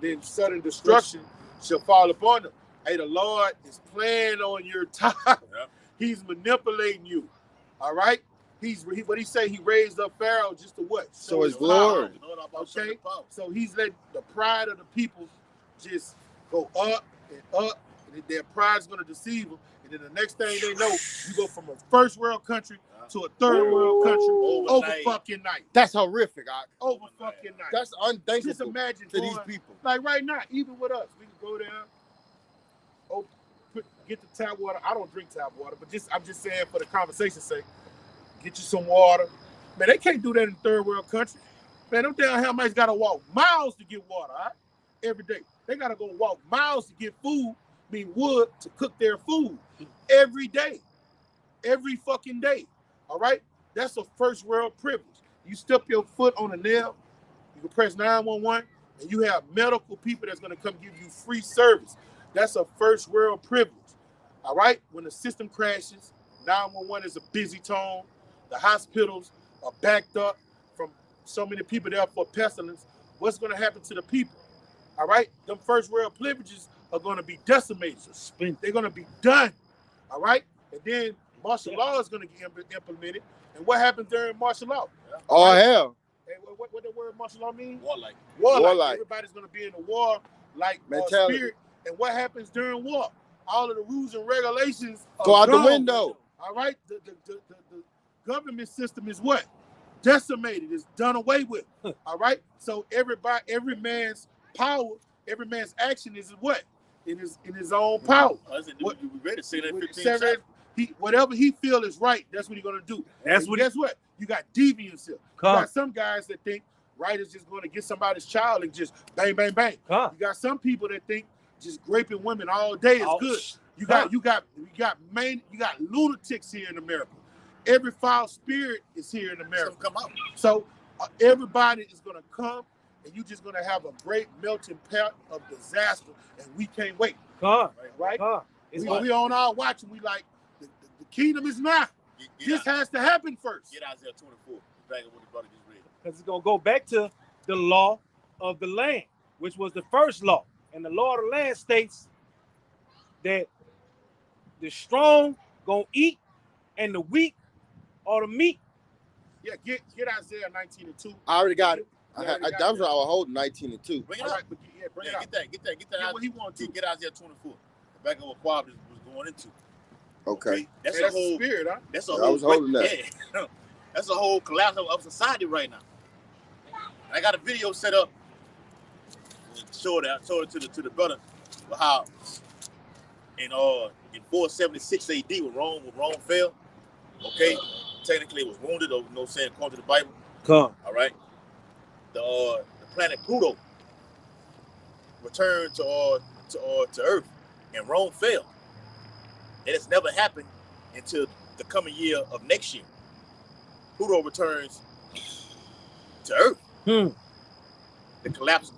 then sudden destruction shall fall upon them. Hey, the Lord is playing on your time. Yep. He's manipulating you. All right? What he say? He raised up Pharaoh just to what? So his glory. Okay? So he's letting the pride of the people just go up and up, and their pride's going to deceive them. And then the next thing they know, you go from a first world country to a third world country over fucking night. That's horrific. Over fucking night. That's unthinkable. Just imagine to these people. Like right now, even with us, we can go there, get the tap water. I don't drink tap water, but I'm just saying for the conversation's sake, get you some water, Man, they can't do that in third world country. Man, them damn Hamites got to walk miles to get water, all right? Every day. They got to go walk miles to get food, wood to cook their food. Every day. Every fucking day. All right? That's a first world privilege. You step your foot on a nail, you can press 911, and you have medical people that's going to come give you free service. That's a first world privilege. All right? When the system crashes, 911 is a busy tone. The hospitals are backed up from so many people there for pestilence. What's going to happen to the people? All right? Them first world privileges are going to be decimated. They're going to be done. All right? And then martial law is going to get implemented. And what happens during martial law? Oh, hell. Hey, what the word martial law mean? Warlike. Warlike. Everybody's going to be in a war-like spirit. And what happens during war? All of the rules and regulations go out the window. All right? The government system is what? Decimated. It's done away with. All right? So every man's power, every man's action is what? In his own power. We ready to say that 15 whatever he feel is right, that's what he's gonna do. Guess what? You got deviants here. You got some guys that think right is just gonna get somebody's child and just bang, bang, bang. You got some people that think just raping women all day is good. You got lunatics here in America. Every foul spirit is here in America. Come out. So everybody is gonna come, and you just gonna have a great melting pot of disaster, and we can't wait. Right? We on our watch, and we like the kingdom is not. This has to happen first. Get Isaiah 24. Back at what the brother just read. Because it's gonna go back to the law of the land, which was the first law, and the law of the land states that the strong gonna eat, and the weak or the meat. Yeah, get Isaiah 19:2. I already got it. That was what I was holding, 19:2. Bring it up. Bring it up. Get that. Get what he wants to. Get Isaiah 24. Back at what Quab was going into. Okay. That's a whole spirit, huh? That's a I whole. was holding that. Yeah. That's a whole collapse of society right now. I got a video set up. Showed it to the brother how in 476 AD when Rome fell. Okay, technically it was wounded, or saying according to the Bible. All right. The planet Pluto returned to Earth, and Rome fell. And it's never happened until the coming year of next year. Pluto returns to Earth. The collapse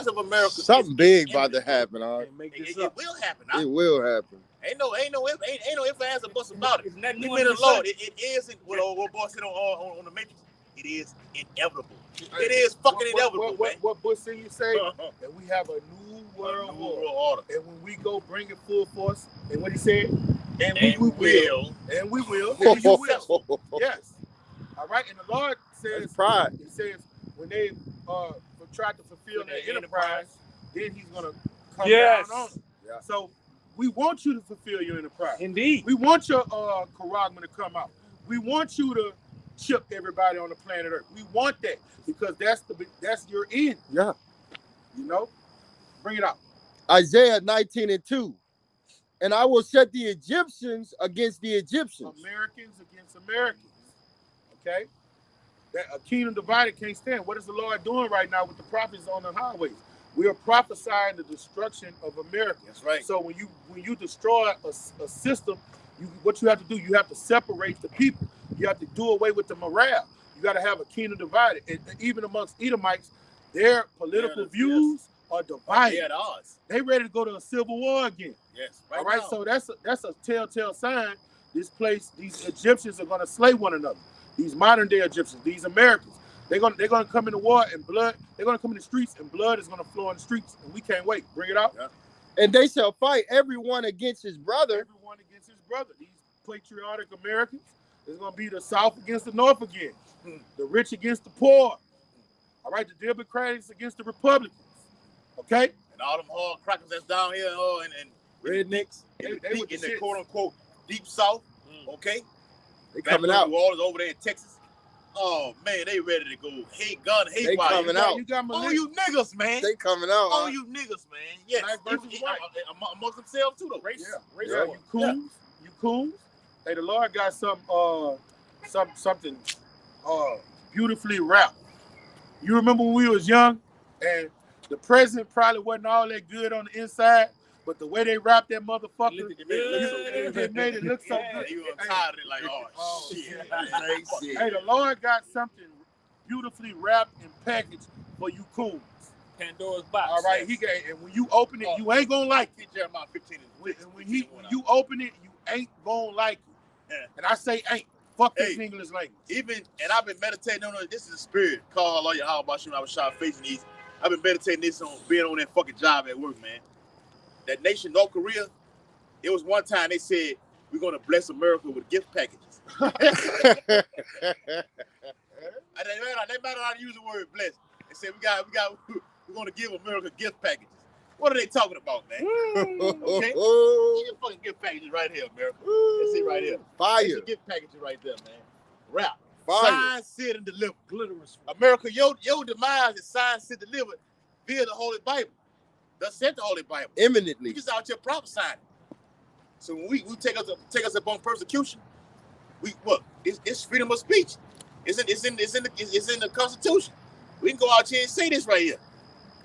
of America. Something big about to happen, huh? It will happen. It will happen. Ain't no if, ands, or buts about it. It's not new Lord. It isn't what boy said on the Matrix. It is inevitable. It is fucking inevitable. What Bush said you say? That we have a new world order. And when we go bring it full force, and what he said? And we will. And we will. And you will. Yes. All right. And the Lord says, pride. He says, when they try to fulfill their enterprise, then he's going to come down on them. Yeah. So we want you to fulfill your enterprise. Indeed. We want your charagma to come out. We want you to chip everybody on the planet Earth. We want that because that's your end. Yeah. Bring it out. Isaiah 19:2. And I will set the Egyptians against the Egyptians. Americans against Americans. Okay? That a kingdom divided can't stand. What is the Lord doing right now with the prophets on the highways? We are prophesying the destruction of America. That's right. So when you destroy a system, what you have to do, you have to separate the people. You have to do away with the morale. You got to have a kingdom divided. And even amongst Edomites, their political views are divided. They're at odds. They ready to go to a civil war again. Yes. All right. So that's a telltale sign. These Egyptians are going to slay one another. These modern day Egyptians, these Americans, they're gonna come into war and blood. They're gonna come in the streets and blood is gonna flow in the streets, and we can't wait. Bring it out. Yeah. And they shall fight everyone against his brother. Everyone against his brother. These patriotic Americans. It's gonna be the South against the North again. The rich against the poor. All right, the Democrats against the Republicans. Okay. And all them hard crackers that's down here and rednecks. In the quote unquote deep South. Okay. They coming out. New Orleans over there in Texas. Oh man, they ready to go. Hey gun, hey they fire. Coming out. Oh, you niggas, man. They coming out. Oh, you niggas, man. Yes. Amongst themselves too, though. Race. You coons. Hey, the Lord got some something beautifully wrapped. You remember when we was young and the present probably wasn't all that good on the inside, but the way they wrapped that motherfucker, they made it look so good. You tired of it like, oh shit. Hey, the Lord got something beautifully wrapped and packaged for you coons. Pandora's box. All right, he got, and when you open it, you ain't gonna like it. Jeremiah 15 when you open it, you ain't gonna like it. Yeah. And I say ain't. Fuck this English language. And I've been meditating on it. This is a spirit. Call all your how about you when I was shot facing these. I've been meditating this on being on that fucking job at work, man. That nation, North Korea, it was one time they said, we're gonna bless America with gift packages. They better not use the word bless. They said we're gonna give America gift packages. What are they talking about, man? Okay? Your fucking gift packages right here, America. Let's see right here. Fire. That's your gift packages right there, man. Rap. Fire. Sign, sit, and deliver. America, your demise is signed, sit, delivered via the Holy Bible. Thus said the Holy Bible. Imminently. We just out here prophesying. So when we take us upon persecution, it's freedom of speech. It's in the Constitution. We can go out here and say this right here.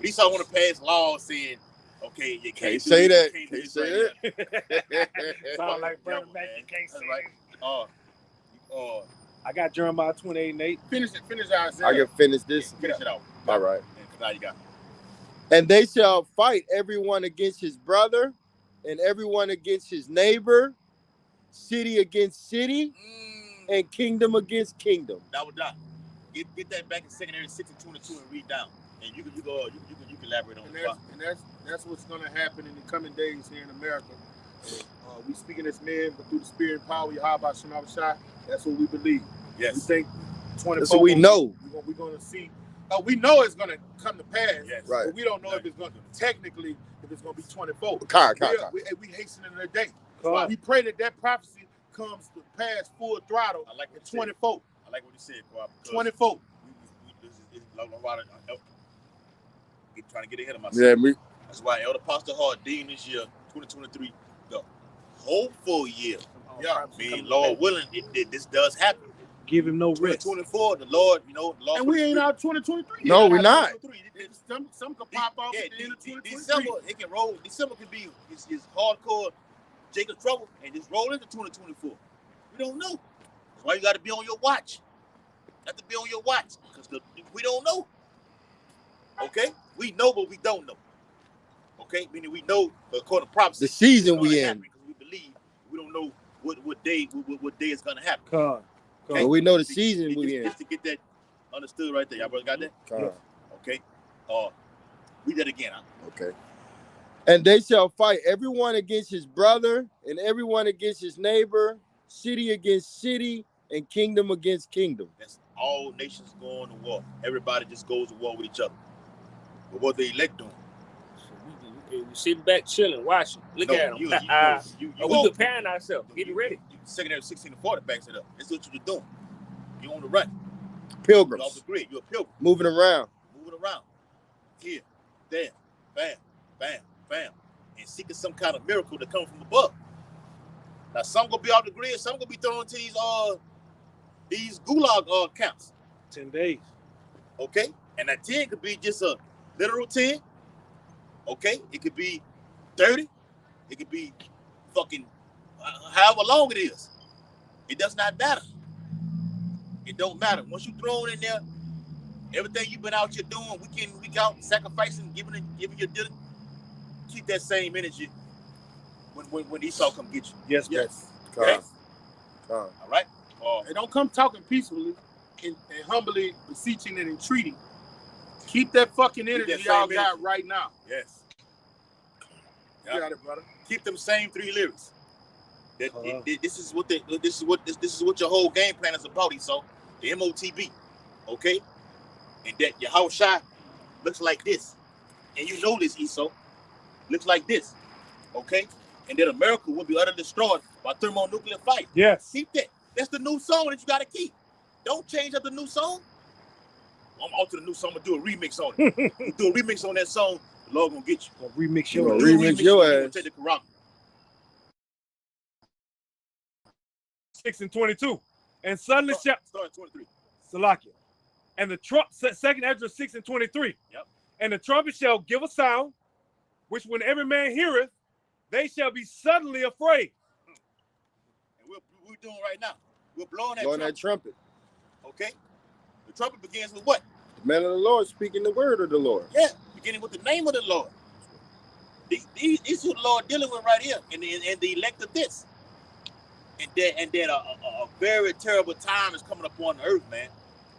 Esau want to pass laws saying, okay, you can't say that. Can't say that. Sound like Brother Mac, you can't say right. I got Jeremiah 28:8. Finish Isaiah. I can finish this. Finish it out. All right. Now you got it. And they shall fight everyone against his brother, and everyone against his neighbor, city against city, and kingdom against kingdom. That would die. Get that back in secondary 6 and 22 and read down. And you can elaborate on that. And that's what's gonna happen in the coming days here in America. We speaking as men, but through the spirit and power, Yahweh Shema Shai, that's what we believe. Yes. We think 24. That's what we know. We're gonna see. We know it's gonna come to pass. Yes. Right. But we don't know if it's gonna technically if it's gonna be 24. We hastening the day. We pray that prophecy comes to pass full throttle. I like at 24. I like what you said, Bob. 24. Keep trying to get ahead of myself. Yeah, That's why Elder Pastor Hart deemed this year, 2023, the hopeful year. Yeah. Lord willing, this does happen. Give him no rest. 2024, the Lord, and we ain't out 2023. No, we're not. Some could pop off at the end of 2023. December, it can roll. December can be his hardcore Jacob trouble and just roll into 2024. We don't know. That's why you got to be on your watch. You have to be on your watch because we don't know. Okay? We know, but we don't know. Okay? Meaning we know, but according to prophecy, the season we in. Because we believe we don't know what day is going to happen. Okay? But we know the season we in. Just to get that understood right there. Y'all brothers got that? Okay. Read that again. Okay. And they shall fight everyone against his brother, and everyone against his neighbor, city against city, and kingdom against kingdom. That's all nations going to war. Everybody just goes to war with each other. But what the elect doing? We sitting back, chilling, watching. Look at them. We preparing ourselves, getting ready. Secondary 16 to 40 backs it up. That's what you're doing. You're on the run. Pilgrims. You're off the grid. You're a pilgrim. Moving around. Here, there, bam, bam, bam. And seeking some kind of miracle to come from above. Now, some gonna be off the grid. Some gonna be thrown into these gulag camps. 10 days. Okay? And that 10 could be just a literal 10. Okay? It could be 30. It could be fucking however long it is. It does not matter. It don't matter. Once you throw it in there, everything you've been out here doing, week in, week out, sacrificing, giving your dinner, keep that same energy when Esau come get you. Yes. Okay? All right? And don't come talking peacefully and humbly beseeching and entreating. Keep that fucking energy y'all got right now. Yes. You got it, brother. Keep them same 3 lyrics. This is what your whole game plan is about, Esau. The MOTB. Okay? And that your house shot looks like this. And you know this, Esau. Looks like this. Okay? And then America will be utterly destroyed by thermonuclear fight. Yes. Keep that. That's the new song that you got to keep. Don't change up the new song. I'm alter the new song. I'm going to do a remix on it. You do a remix on that song, the Lord going to get you. Remix your ass. Take the Quran. 6 and 22. And suddenly shall start 23. Salakia. And the trump, 2nd Ezra 6 and 23. Yep. And the trumpet shall give a sound, which when every man heareth, they shall be suddenly afraid. And we're doing right now. We're blowing that trumpet. Okay? The trumpet begins with what? The man of the Lord speaking the word of the Lord. Yeah, beginning with the name of the Lord. These is who the Lord dealing with right here, and the elect of this. And that a very terrible time is coming upon the earth, man.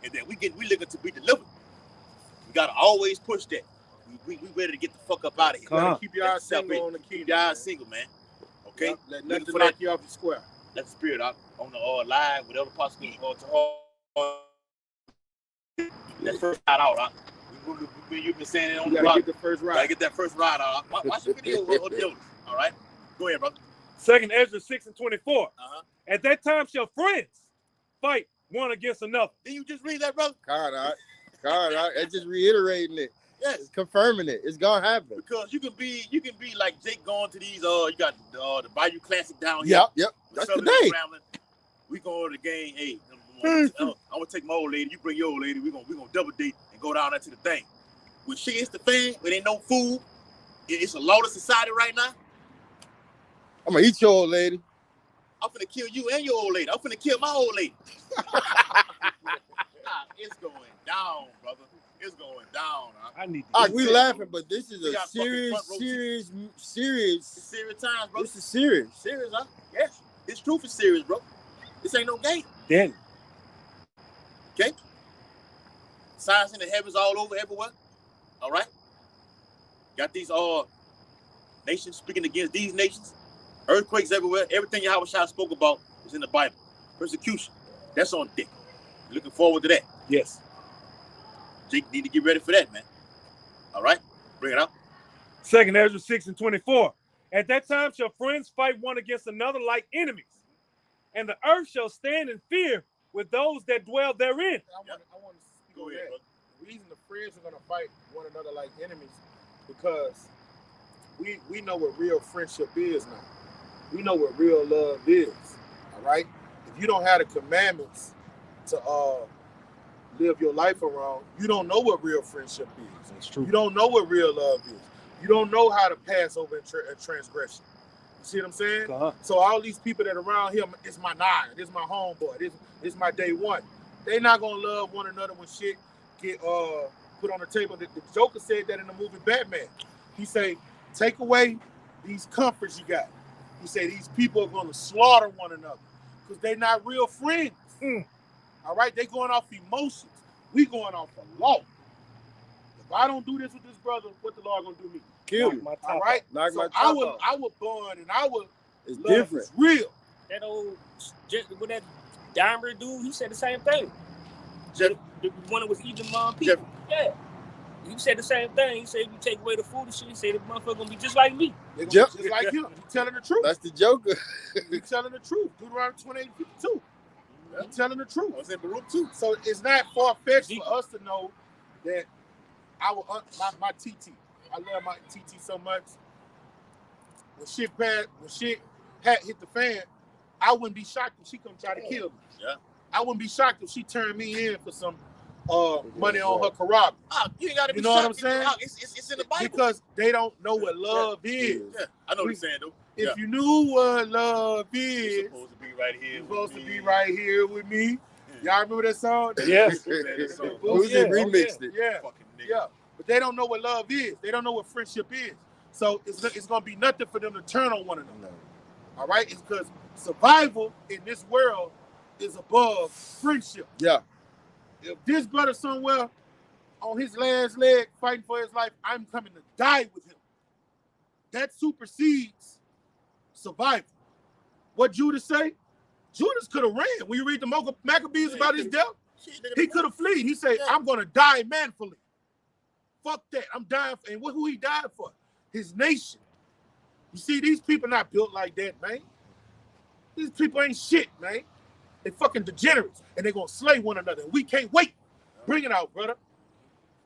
And that we looking to be delivered. We gotta always push that. We ready to get the fuck up out of here. You gotta keep your eyes single on the key. Keep your eyes single, man. Okay? Yep. Let nothing knock you off the square. Let the spirit out on the live, whatever possible to that first ride out, huh? You've been saying it on the block. Get the first ride. Gotta get that first ride out. Watch the video of the notice. All right? Go ahead, brother. 2nd Ezra 6 and 24. At that time shall friends fight one against another. Did you just read that, brother? God, it's just reiterating it. Yes. It's confirming it. It's gonna happen. Because you can be like Jake going to these you got the Bayou Classic down here. Yep. That's the day. We going to the game. Hey, I'm gonna take my old lady. You bring your old lady. We gonna double date and go down there to the thing. When shit hits the fan, when ain't no food, it's a lawless society right now. I'm gonna eat your old lady. I'm finna kill you and your old lady. I'm finna kill my old lady. It's going down, brother. It's going down. I need. We laughing, but this is a serious times, bro. This is serious. Serious, huh? Yes. This truth is serious, bro. This ain't no game. Then. Okay. Signs in the heavens all over, everywhere. All right. Got these nations speaking against these nations. Earthquakes everywhere. Everything Yahweh Shai spoke about is in the Bible. Persecution. That's on deck. Looking forward to that. Yes. Jake need to get ready for that, man. All right? Bring it out. 2nd Ezra 6 and 24. At that time shall friends fight one against another like enemies. And the earth shall stand in fear with those that dwell therein. I want to speak on that. The reason the friends are going to fight one another like enemies because we know what real friendship is now. We know what real love is. All right? If you don't have the commandments to live your life around, you don't know what real friendship is. That's true. You don't know what real love is. You don't know how to pass over a transgression. You see what I'm saying? So all these people that are around here, it's my nine, this is my homeboy, this is my day one. They not gonna love one another when shit get put on the table. The Joker said that in the movie Batman. He say, take away these comforts you got. He say these people are gonna slaughter one another because they're not real friends. All right, they going off emotions. We going off the law. If I don't do this with this brother, what the law gonna do me? Kill you. All right. So I would bond and I would. It's different. It's real. That old with that Dimer dude, he said the same thing. The one that was eating people. Yeah. He said the same thing. He said if you take away the food and shit, he said the motherfucker gonna be just like me. They're gonna be just like him. He's telling the truth. That's the Joker. He's telling the truth. Deuteronomy 28:52. He's telling the truth. I was in Baruch too. So it's not far-fetched for us to know that my TT. I love my TT so much. When shit hit the fan, I wouldn't be shocked if she come try to kill me. Yeah. I wouldn't be shocked if she turned me in for some money on her Karab. You ain't gotta be know what I'm saying? It's in the Bible. Because they don't know what love is. Yeah. I know what you're saying, though. If you knew what love is, you're supposed to be right here. You're supposed to be right here with me. Y'all remember that song? Yes. Boozy remixed it. Yeah. Yeah. But they don't know what love is. They don't know what friendship is. So it's going to be nothing for them to turn on one another. All right? It's because survival in this world is above friendship. Yeah. If this brother somewhere on his last leg fighting for his life, I'm coming to die with him. That supersedes survival. What Judas say? Judas could have ran. When you read the Maccabees about his death, he could have fled. He said, I'm going to die manfully. Fuck that. I'm dying for, and who he died for? His nation. You see, these people not built like that, man. These people ain't shit, man. They fucking degenerates, and they're going to slay one another. We can't wait. Bring it out, brother.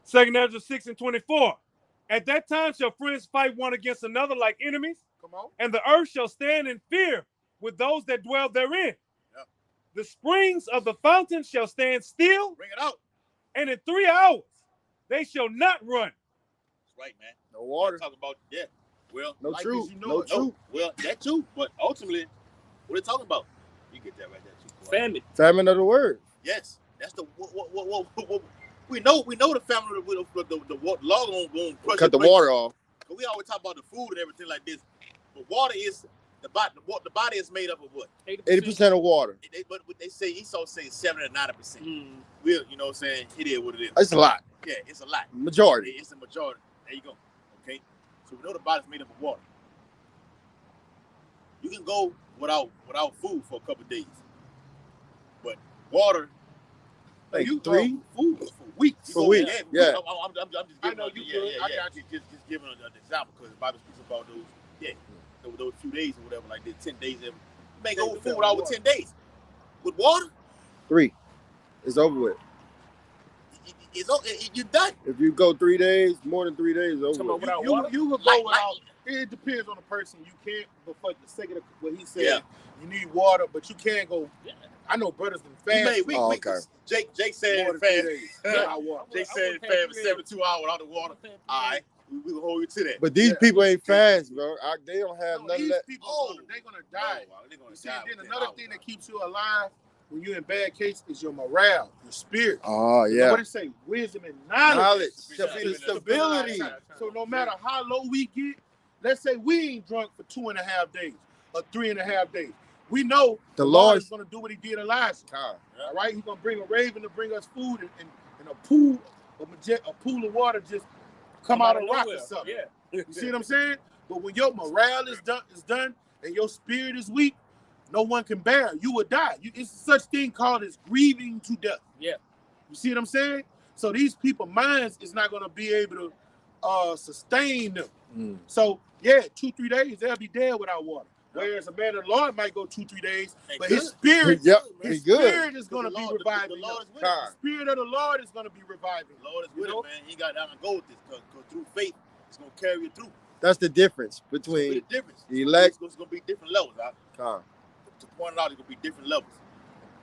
2nd Ezra 6 and 24. At that time shall friends fight one against another like enemies. Come on. And the earth shall stand in fear with those that dwell therein. The springs of the fountain shall stand still, Bring it out. and in 3 hours they shall not run. That's right, man. No water. Talking about Well, No Like truth. as you know No it. truth. well, that too. But ultimately, what are they talking about? You get that right there too. Boy. Famine. Famine of the word. Yes, that's the what we know. We know the family with the law going to Cut the water off. We always talk about the food and everything like this, but water is the body is made up of what? 80% of water. But what they say Esau says 70 to 90%. Mm. We'll, you know what I'm saying? It is what it is. It's a lot. Yeah, it's a lot. Majority. It's a majority. There you go. Okay, so we know the body's made up of water. You can go without food for a couple of days, but water. Like you 3 food for weeks. For weeks, yeah. I'm just giving. I know you good. I got you. Just giving an example because the Bible speaks about those. Yeah, those few days or whatever, like this, 10 days. You may go food out with 10 days with water. 3. It's over with. You're done. If you go 3 days, more than 3 days, it's over with. Without You water? would go without. It depends on the person. You can't, but for the sake of what he said, you need water, but you can't go. I know brothers and fast. Okay. Jake said more it than 3 fast. days without water. Jake said it fast for 72 hours without the water. All right, we will hold you to that. But these people ain't fans, bro. They don't have none of These that. people, they're gonna die. You see, then another thing that keeps you alive when you're in bad case is your morale, your spirit. Oh, You know yeah. what it say? Wisdom and knowledge. Shall be the stability. So no matter how low we get, let's say we ain't drunk for 2.5 days or 3.5 days. We know The Lord Lord is going to do what he did Elijah. God. All right? He's going to bring a raven to bring us food and a pool of water just come out of rock or something. Yeah. You see what I'm saying? But when your morale is done and your spirit is weak, no one can bear. You will die. It's such thing called as grieving to death. Yeah. You see what I'm saying? So these people's minds is not going to be able to sustain them. Mm. So, yeah, 2-3 days, they'll be dead without water. Whereas a man of the Lord might go 2-3 days, but his spirit, his spirit is going to be reviving. The spirit of the Lord is going to be reviving. The Lord is with it, man. He got down and go with this because through faith, it's going to carry you through. That's the difference between the elect. It's going to be different levels. Huh? To point it out, it's going to be different levels.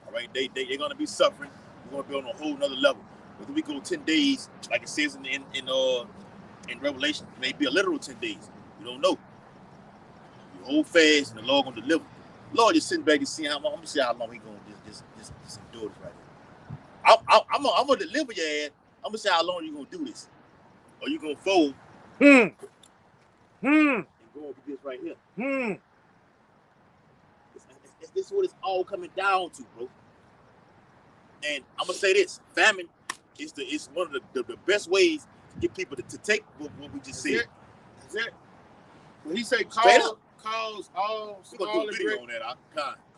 All right, they're going to be suffering. We're going to be on a whole nother level. Whether we go 10 days, like it says in Revelation, it may be a literal 10 days. You don't know. You hold fast, and the Lord gonna deliver. Lord just sitting back and seeing how long. I'm gonna see how long he gonna just endure this right here. I'm gonna deliver your ass. I'm gonna see how long you gonna do this, or you gonna fold. And go over this right here. This is what it's all coming down to, bro. And I'm gonna say this: famine is one of the best ways to get people to take what we just said. That's it. When he say cause all small and great,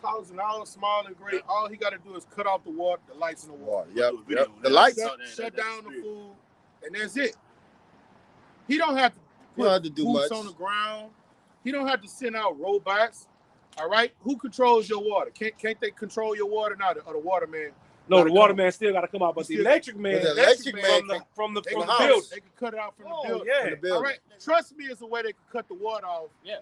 cause and all small and great, all he got to do is cut off the water, the lights in the water. Yep. The lights. Shut down the food, and that's it. He don't have to put boots on the ground. He don't have to send out robots. All right, who controls your water? Can't they control your water now? Or the waterman? No, the waterman still got to come out, but the electric man, from the building. They can cut it out from the building. Yeah. All right, trust me, it's a way they can cut the water off. Yeah.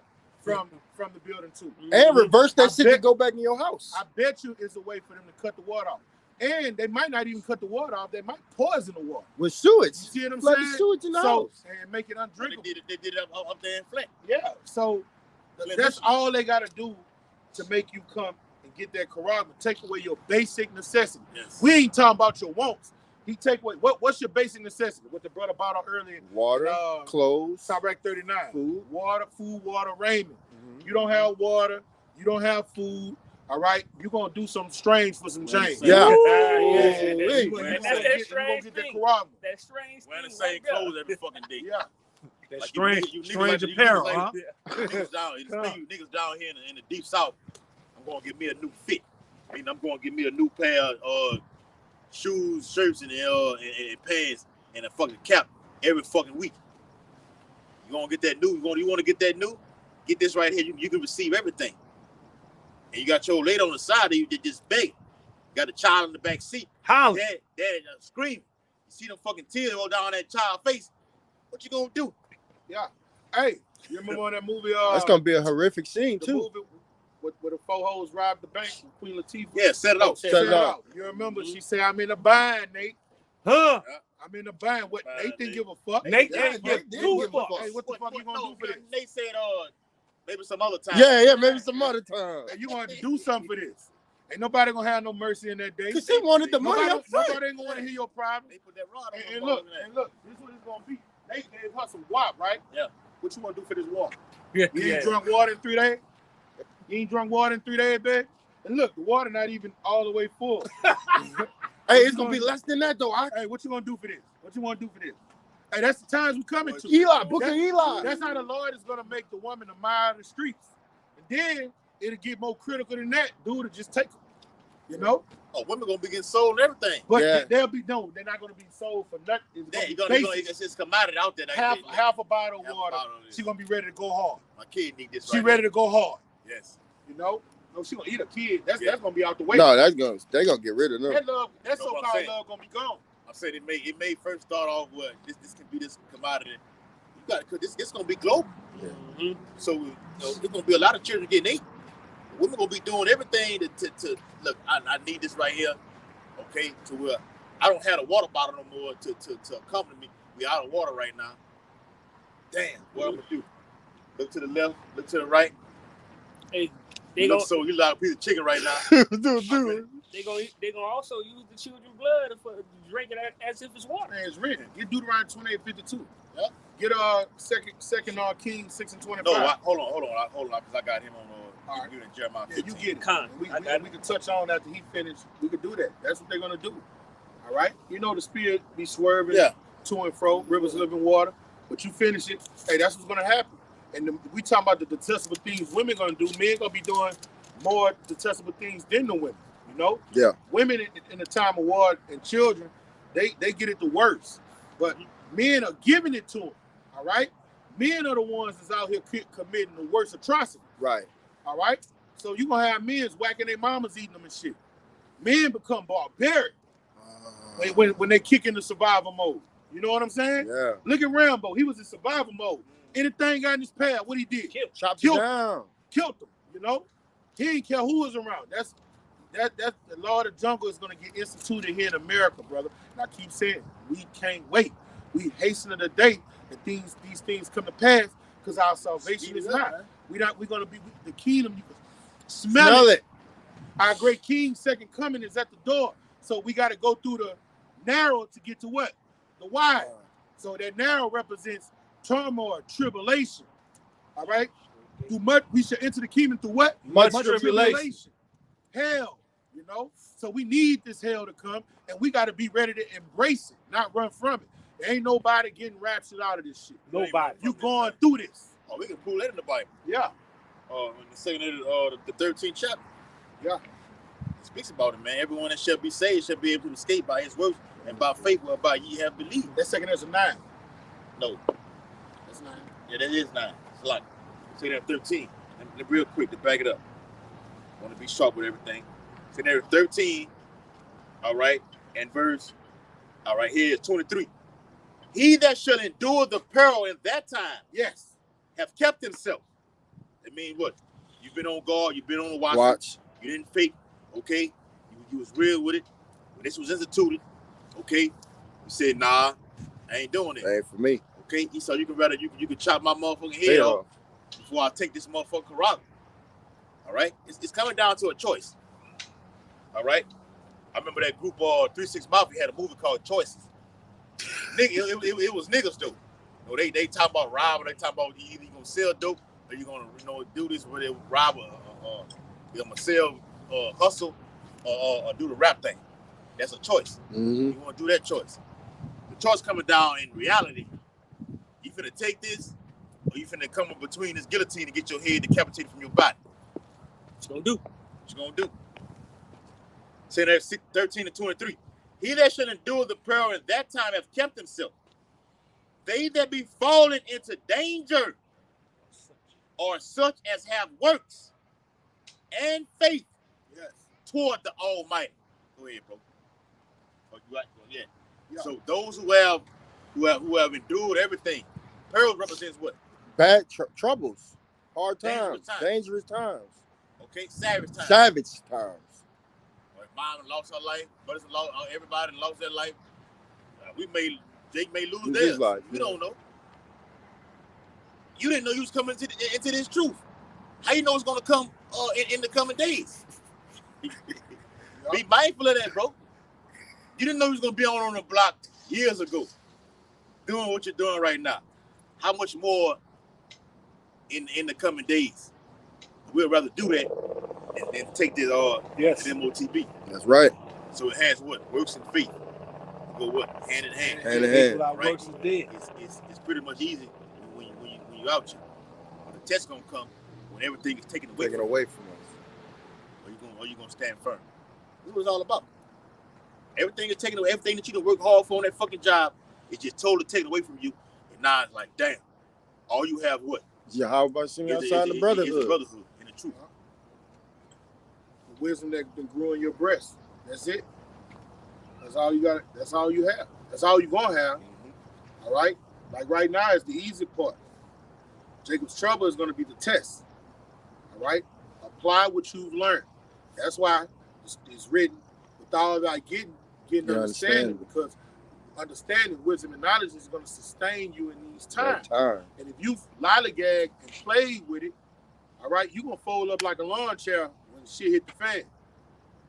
From the building too. And reverse that shit to go back in your house. I bet you it's a way for them to cut the water off. And they might not even cut the water off. They might poison the water. With sewage. You see what I'm saying? The sewage in the house. And make it undrinkable. They did it up there in Flint. Yeah. So that's all they got to do to make you come and get that Quran, take away your basic necessity. Yes. We ain't talking about your wants. He take away what's your basic necessity? What the brother brought out earlier. Water, clothes, Sirach 39. food, water, raiment. You don't have water, you don't have food. All right, you're gonna do something strange for some change. Yeah. That's that strange thing. That strange thing. Wearing the same clothes every fucking day. Yeah. That like strange apparel, huh? Niggas down here in the deep south, I'm gonna get me a new fit. I mean, I'm gonna get me a new pair of shoes, shirts, and pants, and a fucking cap every fucking week. You gonna get that new? You want to get that new? Get this right here. You can receive everything. And you got your lady on the side of you that just begging. Got a child in the back seat. Hollering. Dad screaming. You see them fucking tears roll down that child's face. What you gonna do? Yeah. Hey, you remember on that movie? That's gonna be a horrific scene too. Movie with a 4 hoes robbed the bank with Queen Latifah. Yeah, set it out. Set it out. You remember? She said, "I'm in a bind, Nate." Huh? I'm in a bind. What? Nate didn't give a fuck. Nate Yeah, didn't Nate give didn't two give a fuck. fucks. Hey, what the fuck you gonna do for this? They said, maybe some other time. Yeah, maybe some other time. Hey, you gonna have to do something for this. Ain't nobody gonna have no mercy in that day. Cause she wanted the money up front. Nobody ain't gonna want to hear your problem. They put that rod on And look, this is what it's gonna be. They gave her some guap, right? Yeah. What you gonna do for this water? Yeah. You ain't drunk water in 3 days? You ain't drunk water in 3 days, babe? And look, the water not even all the way full. Hey, it's gonna be less than that though. Hey, what you gonna do for this? What you wanna do for this? Hey, that's the times we coming to. Eli, Booker Eli. That's how the Lord is gonna make the woman a mile of the streets. And then it'll get more critical than that. Dude to just take them. You know? Oh, women gonna be getting sold and everything. But Yeah. they're not gonna be sold for nothing. It's Yeah, gonna be it's just commodity out there. half a bottle of Half a water. bottle of this. She gonna be ready to go hard. My kid need this. She ready to go hard. Yes. You know? No, she gonna eat a kid. That's gonna be out the way. No, they gonna get rid of them. That love, that Know what I'm so-called saying? love gonna be gone. I said it may first start off with this can be this commodity. You got to it's gonna be global. Mhm. So there's gonna be a lot of children getting ate. Women gonna be doing everything to look. I need this right here. Okay, to where I don't have a water bottle no more to accompany me. We out of water right now. Damn, what I'm gonna do? Look to the left, look to the right. Hey, You look so you like a piece of chicken right now. Dude. they gonna also use the children's blood for drinking it as if it's water. Man, it's written. Get Deuteronomy 28:52. Yeah. Get second Kings 6:25. No, hold on, because I got him on All right. you and Jeremiah. Yeah, you 15. get it. Con. We I got it. can touch on after he finished. We could do that. That's what they're gonna do. All right. You know the spirit be swerving to and fro, rivers of living water. But you finish it. Hey, that's what's gonna happen. And we talking about the detestable things women gonna do. Men gonna be doing more detestable things than the women. You know. Yeah. Women in the time of war and children, they get it the worst. But men are giving it to them. All right. Men are the ones that's out here committing the worst atrocity. Right. All right? So you're going to have men whacking their mamas, eating them and shit. Men become barbaric when they kick into survival mode. You know what I'm saying? Yeah. Look at Rambo. He was in survival mode. Anything got in his path, what he did? Chopped Killed it down. Killed them, you know? He didn't care who was around. That's the law of the jungle is going to get instituted here in America, brother. And I keep saying, we can't wait. We hasten to the day that these things come to pass because our salvation is not. We're going to be the kingdom. You can smell it. Our great King's second coming is at the door. So we got to go through the narrow to get to what? The wide. So that narrow represents turmoil, tribulation. All right? Through much, we should enter the kingdom through what? Much tribulation. Hell, you know? So we need this hell to come, and we got to be ready to embrace it, not run from it. There ain't nobody getting raptured out of this shit. Nobody. You going through this. Oh, we can pull that in the Bible. Yeah. In the second, the 13th chapter. Yeah. It speaks about it, man. Everyone that shall be saved shall be able to escape by his works and by faith whereby ye have believed. That second is a 9. No. That's 9. Yeah, that is 9. It's a lot. Second there 13. And real quick to back it up. Want to be sharp with everything. Second there 13. All right. And verse. All right. Here is 23. He that shall endure the peril in that time, yes, have kept himself. It means what? You've been on guard. You've been on the watch. You didn't fake. Okay. You was real with it. When this was instituted. Okay. You said, nah, I ain't doing it. Ain't for me. Okay. So you can chop my motherfucking head off before I take this motherfucking rock. All right. It's coming down to a choice. All right. I remember that group 3 6 Mafia had a movie called Choices. Nigga, it was niggas though. You know, they talk about robbing. They talk about you either gonna sell dope or you gonna do this where they rob you gonna sell hustle or do the rap thing. That's a choice. Mm-hmm. You want to do that choice. The choice coming down in reality. You finna take this or you finna come in between this guillotine and get your head decapitated from your body. What you gonna do? What you gonna do? Say that 13 to 23. He that shall endure the peril in that time have kept himself. They that be fallen into danger are such as have works and faith toward the Almighty. Go ahead, bro. Oh, you right? Yeah. So those who have endured everything. Peril represents what? Bad troubles, hard Dangerous times, dangerous times. Okay, savage times. Savage times. Mom lost her life. Brothers lost. Everybody lost their life. Jake may lose Lose theirs. his life, We yeah. don't know. You didn't know you was coming into this truth. How you know it's gonna come in the coming days? Be mindful of that, bro. You didn't know you was gonna be on the block years ago, doing what you're doing right now. How much more in the coming days? We'd rather do that than take this MOTB. That's right. So it has what? Works and faith. Go what? Hand in hand. Hand in hand. Without Right? works is dead. It's pretty much easy when you out here. But the test gonna come when everything is taken away Taken from away from us. Or you gonna stand firm. This is what it's all about. Everything is taken away. Everything that you can work hard for on that fucking job is just totally taken away from you. And now it's like, damn, all you have what? Yahweh sing outside the brotherhood. Is the brotherhood and the truth. The wisdom that been grew in your breast. That's it. That's all you got. That's all you have. That's all you're gonna have. Mm-hmm. All right. Like right now is the easy part. Jacob's trouble is gonna be the test. All right. Apply what you've learned. That's why it's written with all that getting understanding, because understanding, wisdom, and knowledge is going to sustain you in these times. And if you lollygag and play with it, all right, you're going to fold up like a lawn chair when shit hit the fan.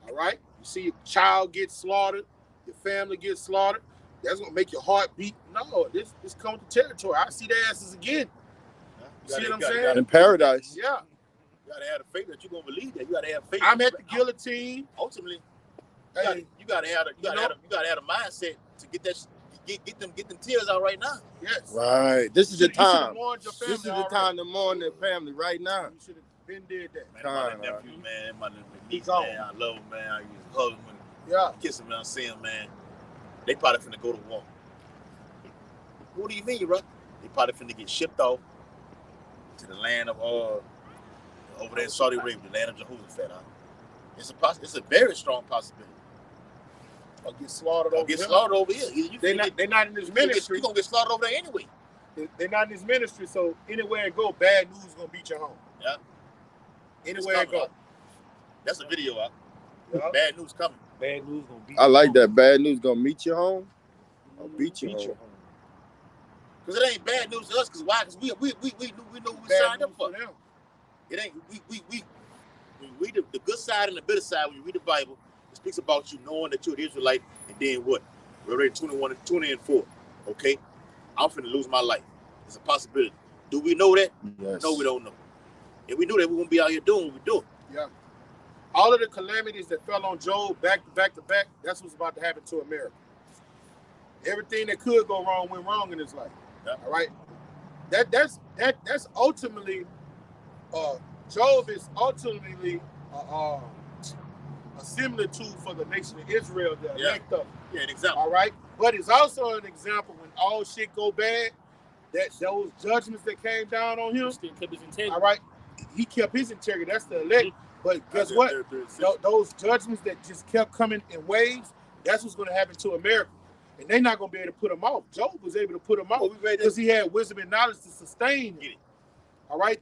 All right? You see your child get slaughtered, your family gets slaughtered. That's going to make your heart beat. No, this comes to territory. I see their asses again. You see what I'm saying? In paradise. Yeah. You gotta have the faith that you're gonna believe that. You gotta have faith. I'm at the guillotine. Ultimately, Hey, you gotta have a mindset to get them tears out right now. Yes. Right. This is the time. This This is the time to mourn their family right now. You should have been did that. Man, my nephew, man, my little niece, man, I love him, man. I used to hug him and kiss him and I see him, man. They probably finna go to war. What do you mean, bro? They probably finna get shipped off to the land of over there in Saudi Arabia, the land of Jehoshaphat. It's a very strong possibility. Or get slaughtered over here. Slaughtered over here. They're not in this ministry. You're gonna get slaughtered over there anyway. They're not in this ministry, so anywhere it go, bad news is gonna beat you home. Yeah. Anywhere it go. That's a video out. Yeah. Bad news coming. Bad news gonna beat I like that. Bad news gonna meet you home. Or beat you home. Because it ain't bad news to us. Because why? Because we know we signed up for. Them. It ain't we read the good side and the bitter side. When you read the Bible, it speaks about you knowing that you're an Israelite, and then what? Revelation 20 and 4. Okay, I'm finna lose my life. It's a possibility. Do we know that? Yes. No, we don't know. If we knew that, we wouldn't be out here doing what we do. Yeah. All of the calamities that fell on Job back to back to back, that's what's about to happen to America. Everything that could go wrong went wrong in his life. Yeah. All right. That's ultimately Job is ultimately a similitude for the nation of Israel, the elect of. Yeah, an example. All right. But it's also an example when all shit go bad, that those judgments that came down on him. Still kept his integrity. All right. He kept his integrity. That's the elect. But guess what? Those judgments that just kept coming in waves, that's what's going to happen to America. And they're not going to be able to put him off. Job was able to put him off because he had wisdom and knowledge to sustain him. All right?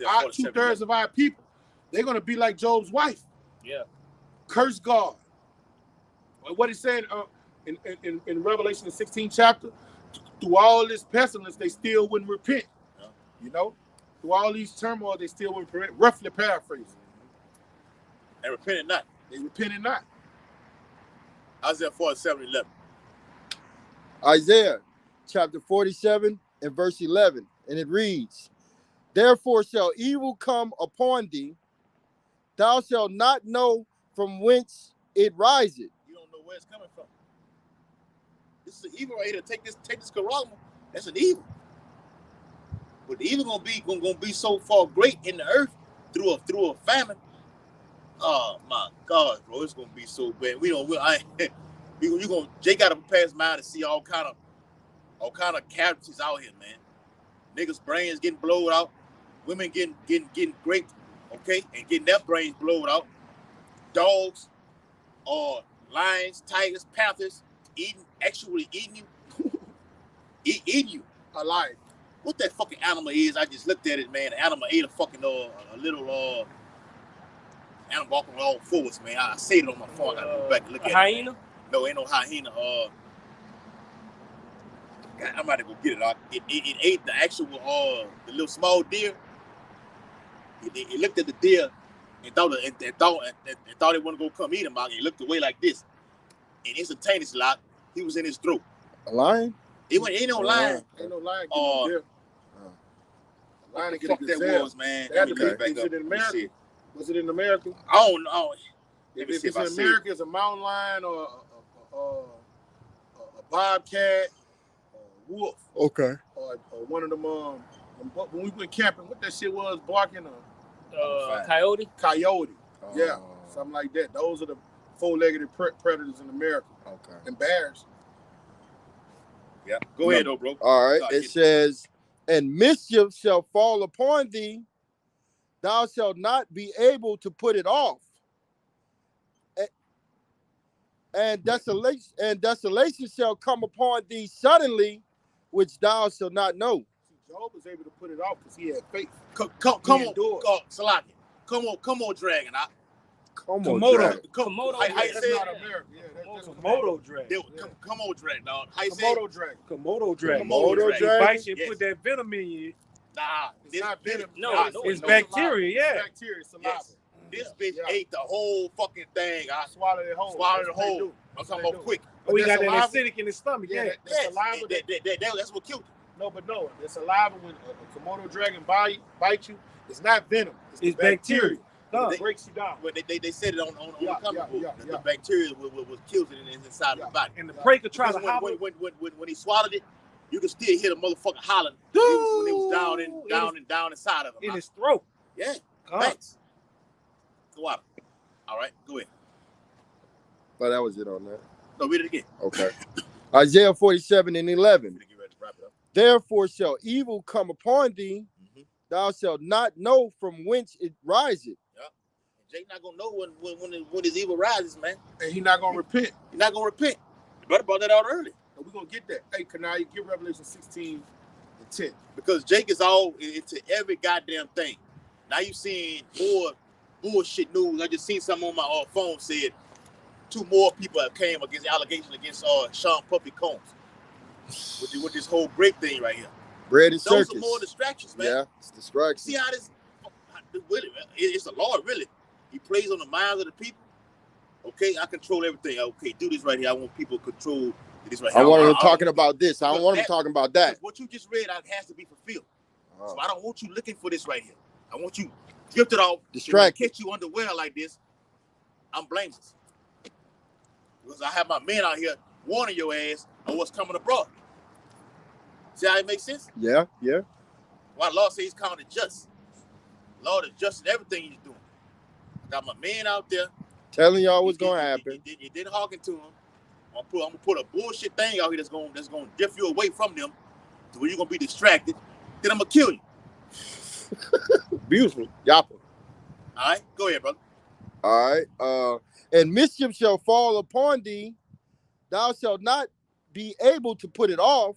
Our 2/3 of our people, they're going to be like Job's wife. Yeah. Curse God. What he's saying in Revelation, the 16th chapter, through all this pestilence, they still wouldn't repent. Yeah. You know? Through all these turmoil, they still wouldn't repent. Roughly paraphrasing. And repented not. They repented not. Isaiah 47:11. Isaiah chapter 47 and verse 11. And it reads, therefore shall evil come upon thee. Thou shalt not know from whence it riseth. You don't know where it's coming from. This is an evil right here. Take this corona. That's an evil. But the evil gonna be so far great in the earth through a famine. Oh my God, bro, it's gonna be so bad. Jay got to prepare his mind to see all kind of casualties out here, man. Niggas' brains getting blown out, women getting raped, okay, and getting their brains blown out. Dogs, or lions, tigers, panthers, actually eating you, eating you alive. What that fucking animal is? I just looked at it, man. The animal ate a fucking a little And I'm walking all forwards, man. I saved it on my phone. I gotta go back and look at it. Hyena? No, ain't no hyena. God, I'm about to go get it. It ate the actual the little small deer. It looked at the deer and thought it wasn't gonna come eat him. It looked away like this, and instantaneously, he was in his throat. A lion? Ain't no lion. Ain't no lion get no deer. What the fuck that was, man? Let me me look back was up. it in America? Was it in America? I don't know. If it's in America, it's a mountain lion or a bobcat or a wolf. Okay. Or one of them, when we went camping, what that shit was, barking? Coyote? Coyote. Yeah, something like that. Those are the four-legged predators in America. Okay. And bears. Yeah. Go ahead, though, bro. All right. It says, and mischief shall fall upon thee, thou shalt not be able to put it off. And desolation shall come upon thee suddenly, which thou shalt not know. See, Job was able to put it off because he had faith. Come on, Salaki. Come on, Dragon. Komodo. Komodo. How you That's say not it? America. Yeah, that's Komodo dragon. Komodo Dragon, dog. How you say Komodo dragon. Komodo dragon. Komodo dragon. He bites you and put that venom in you. Nah, It's not venom. It's bacteria, yeah. It's bacteria, saliva. Yes. This bitch ate the whole fucking thing. I swallowed it whole. Swallowed it whole. I'm talking about quick. Oh, he got that acidic in his stomach, yeah. Saliva. That's what killed him. No. The saliva, when a Komodo dragon bite you, it's not venom. It's bacteria. It breaks you down. But they said it on the comic book. Yeah. The bacteria was killed inside the body. And the prey could try to hobble. When he swallowed it, you could still hear the motherfucker hollering when it was down inside of him. In his throat. Yeah. Thanks. Go out. All right, go ahead. But that was it on that. No, read it again. Okay. Isaiah 47:11. Get ready to wrap it up. Therefore shall evil come upon thee, thou shalt not know from whence it riseth. Yeah. And Jake not gonna know when his evil rises, man. And he not gonna repent. He's not gonna repent. You better brought that out early. We're gonna get that. Hey, Kanai, get Revelation 16:10. Because Jake is all into every goddamn thing. Now you seeing more bullshit news. I just seen something on my phone said 2 more people have came against allegations against Sean Puffy Combs with this whole break thing right here. Bread and Those circus. are more distractions, man. Yeah, it's distractions. See how this really? It's the Lord, really. He plays on the minds of the people. Okay, I control everything. Okay, do this right here. I want people to control this right here. I want them talking about this. I don't want them talking about that. What you just read has to be fulfilled. So I don't want you looking for this right here. I want you drifted off. Distracted. Catch you underwear like this. I'm blameless. Because I have my men out here warning your ass on what's coming abroad. See how it makes sense? Yeah. Why the Lord says he's counted just. Lord is just in everything he's doing. I got my men out there. Telling y'all what's going to happen. You didn't hearken to him. I'm gonna put a bullshit thing out here that's gonna drift you away from them to where you're gonna be distracted. Then I'm gonna kill you. Beautiful. Yappa. All right, go ahead, brother. All right. And mischief shall fall upon thee, thou shalt not be able to put it off,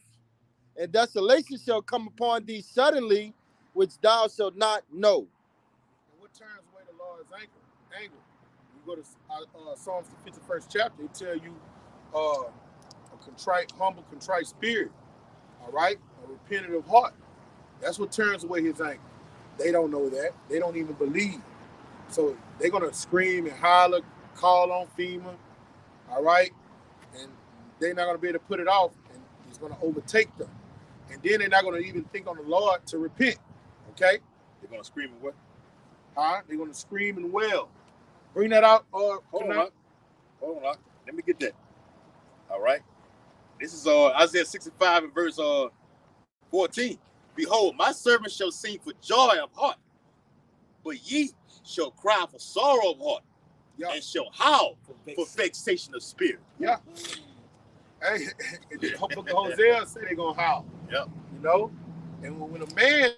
and desolation shall come upon thee suddenly, which thou shalt not know. And what turns away the Lord's anger? You go to Psalms the 51st chapter, they tell you a humble, contrite spirit. All right? A repentant heart. That's what turns away his anger. They don't know that. They don't even believe. So they're going to scream and holler, call on FEMA. All right? And they're not going to be able to put it off, and it's going to overtake them. And then they're not going to even think on the Lord to repent. Okay? They're going to scream and what? They're going to scream and wail. Bring that out. Hold on. Let me get that. All right. This is Isaiah 65 and verse 14. Behold, my servant shall sing for joy of heart, but ye shall cry for sorrow of heart, and shall howl for vexation of spirit. Yeah. Hey, the book of Hosea say they're going to howl. Yeah. You know? And when a man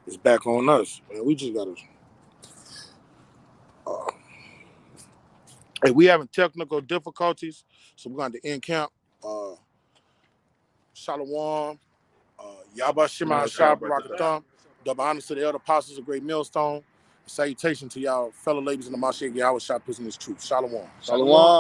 it's back on us. Man, we just gotta. Hey, we having technical difficulties, so we're going to end camp. Shalom, Yabba Shema Shah Barakatham, double honors to the elder apostles of Great Millstone. Salutation to y'all fellow ladies in the Mashiach Yahweh Shah Prison is truth. Shalom. Shalom.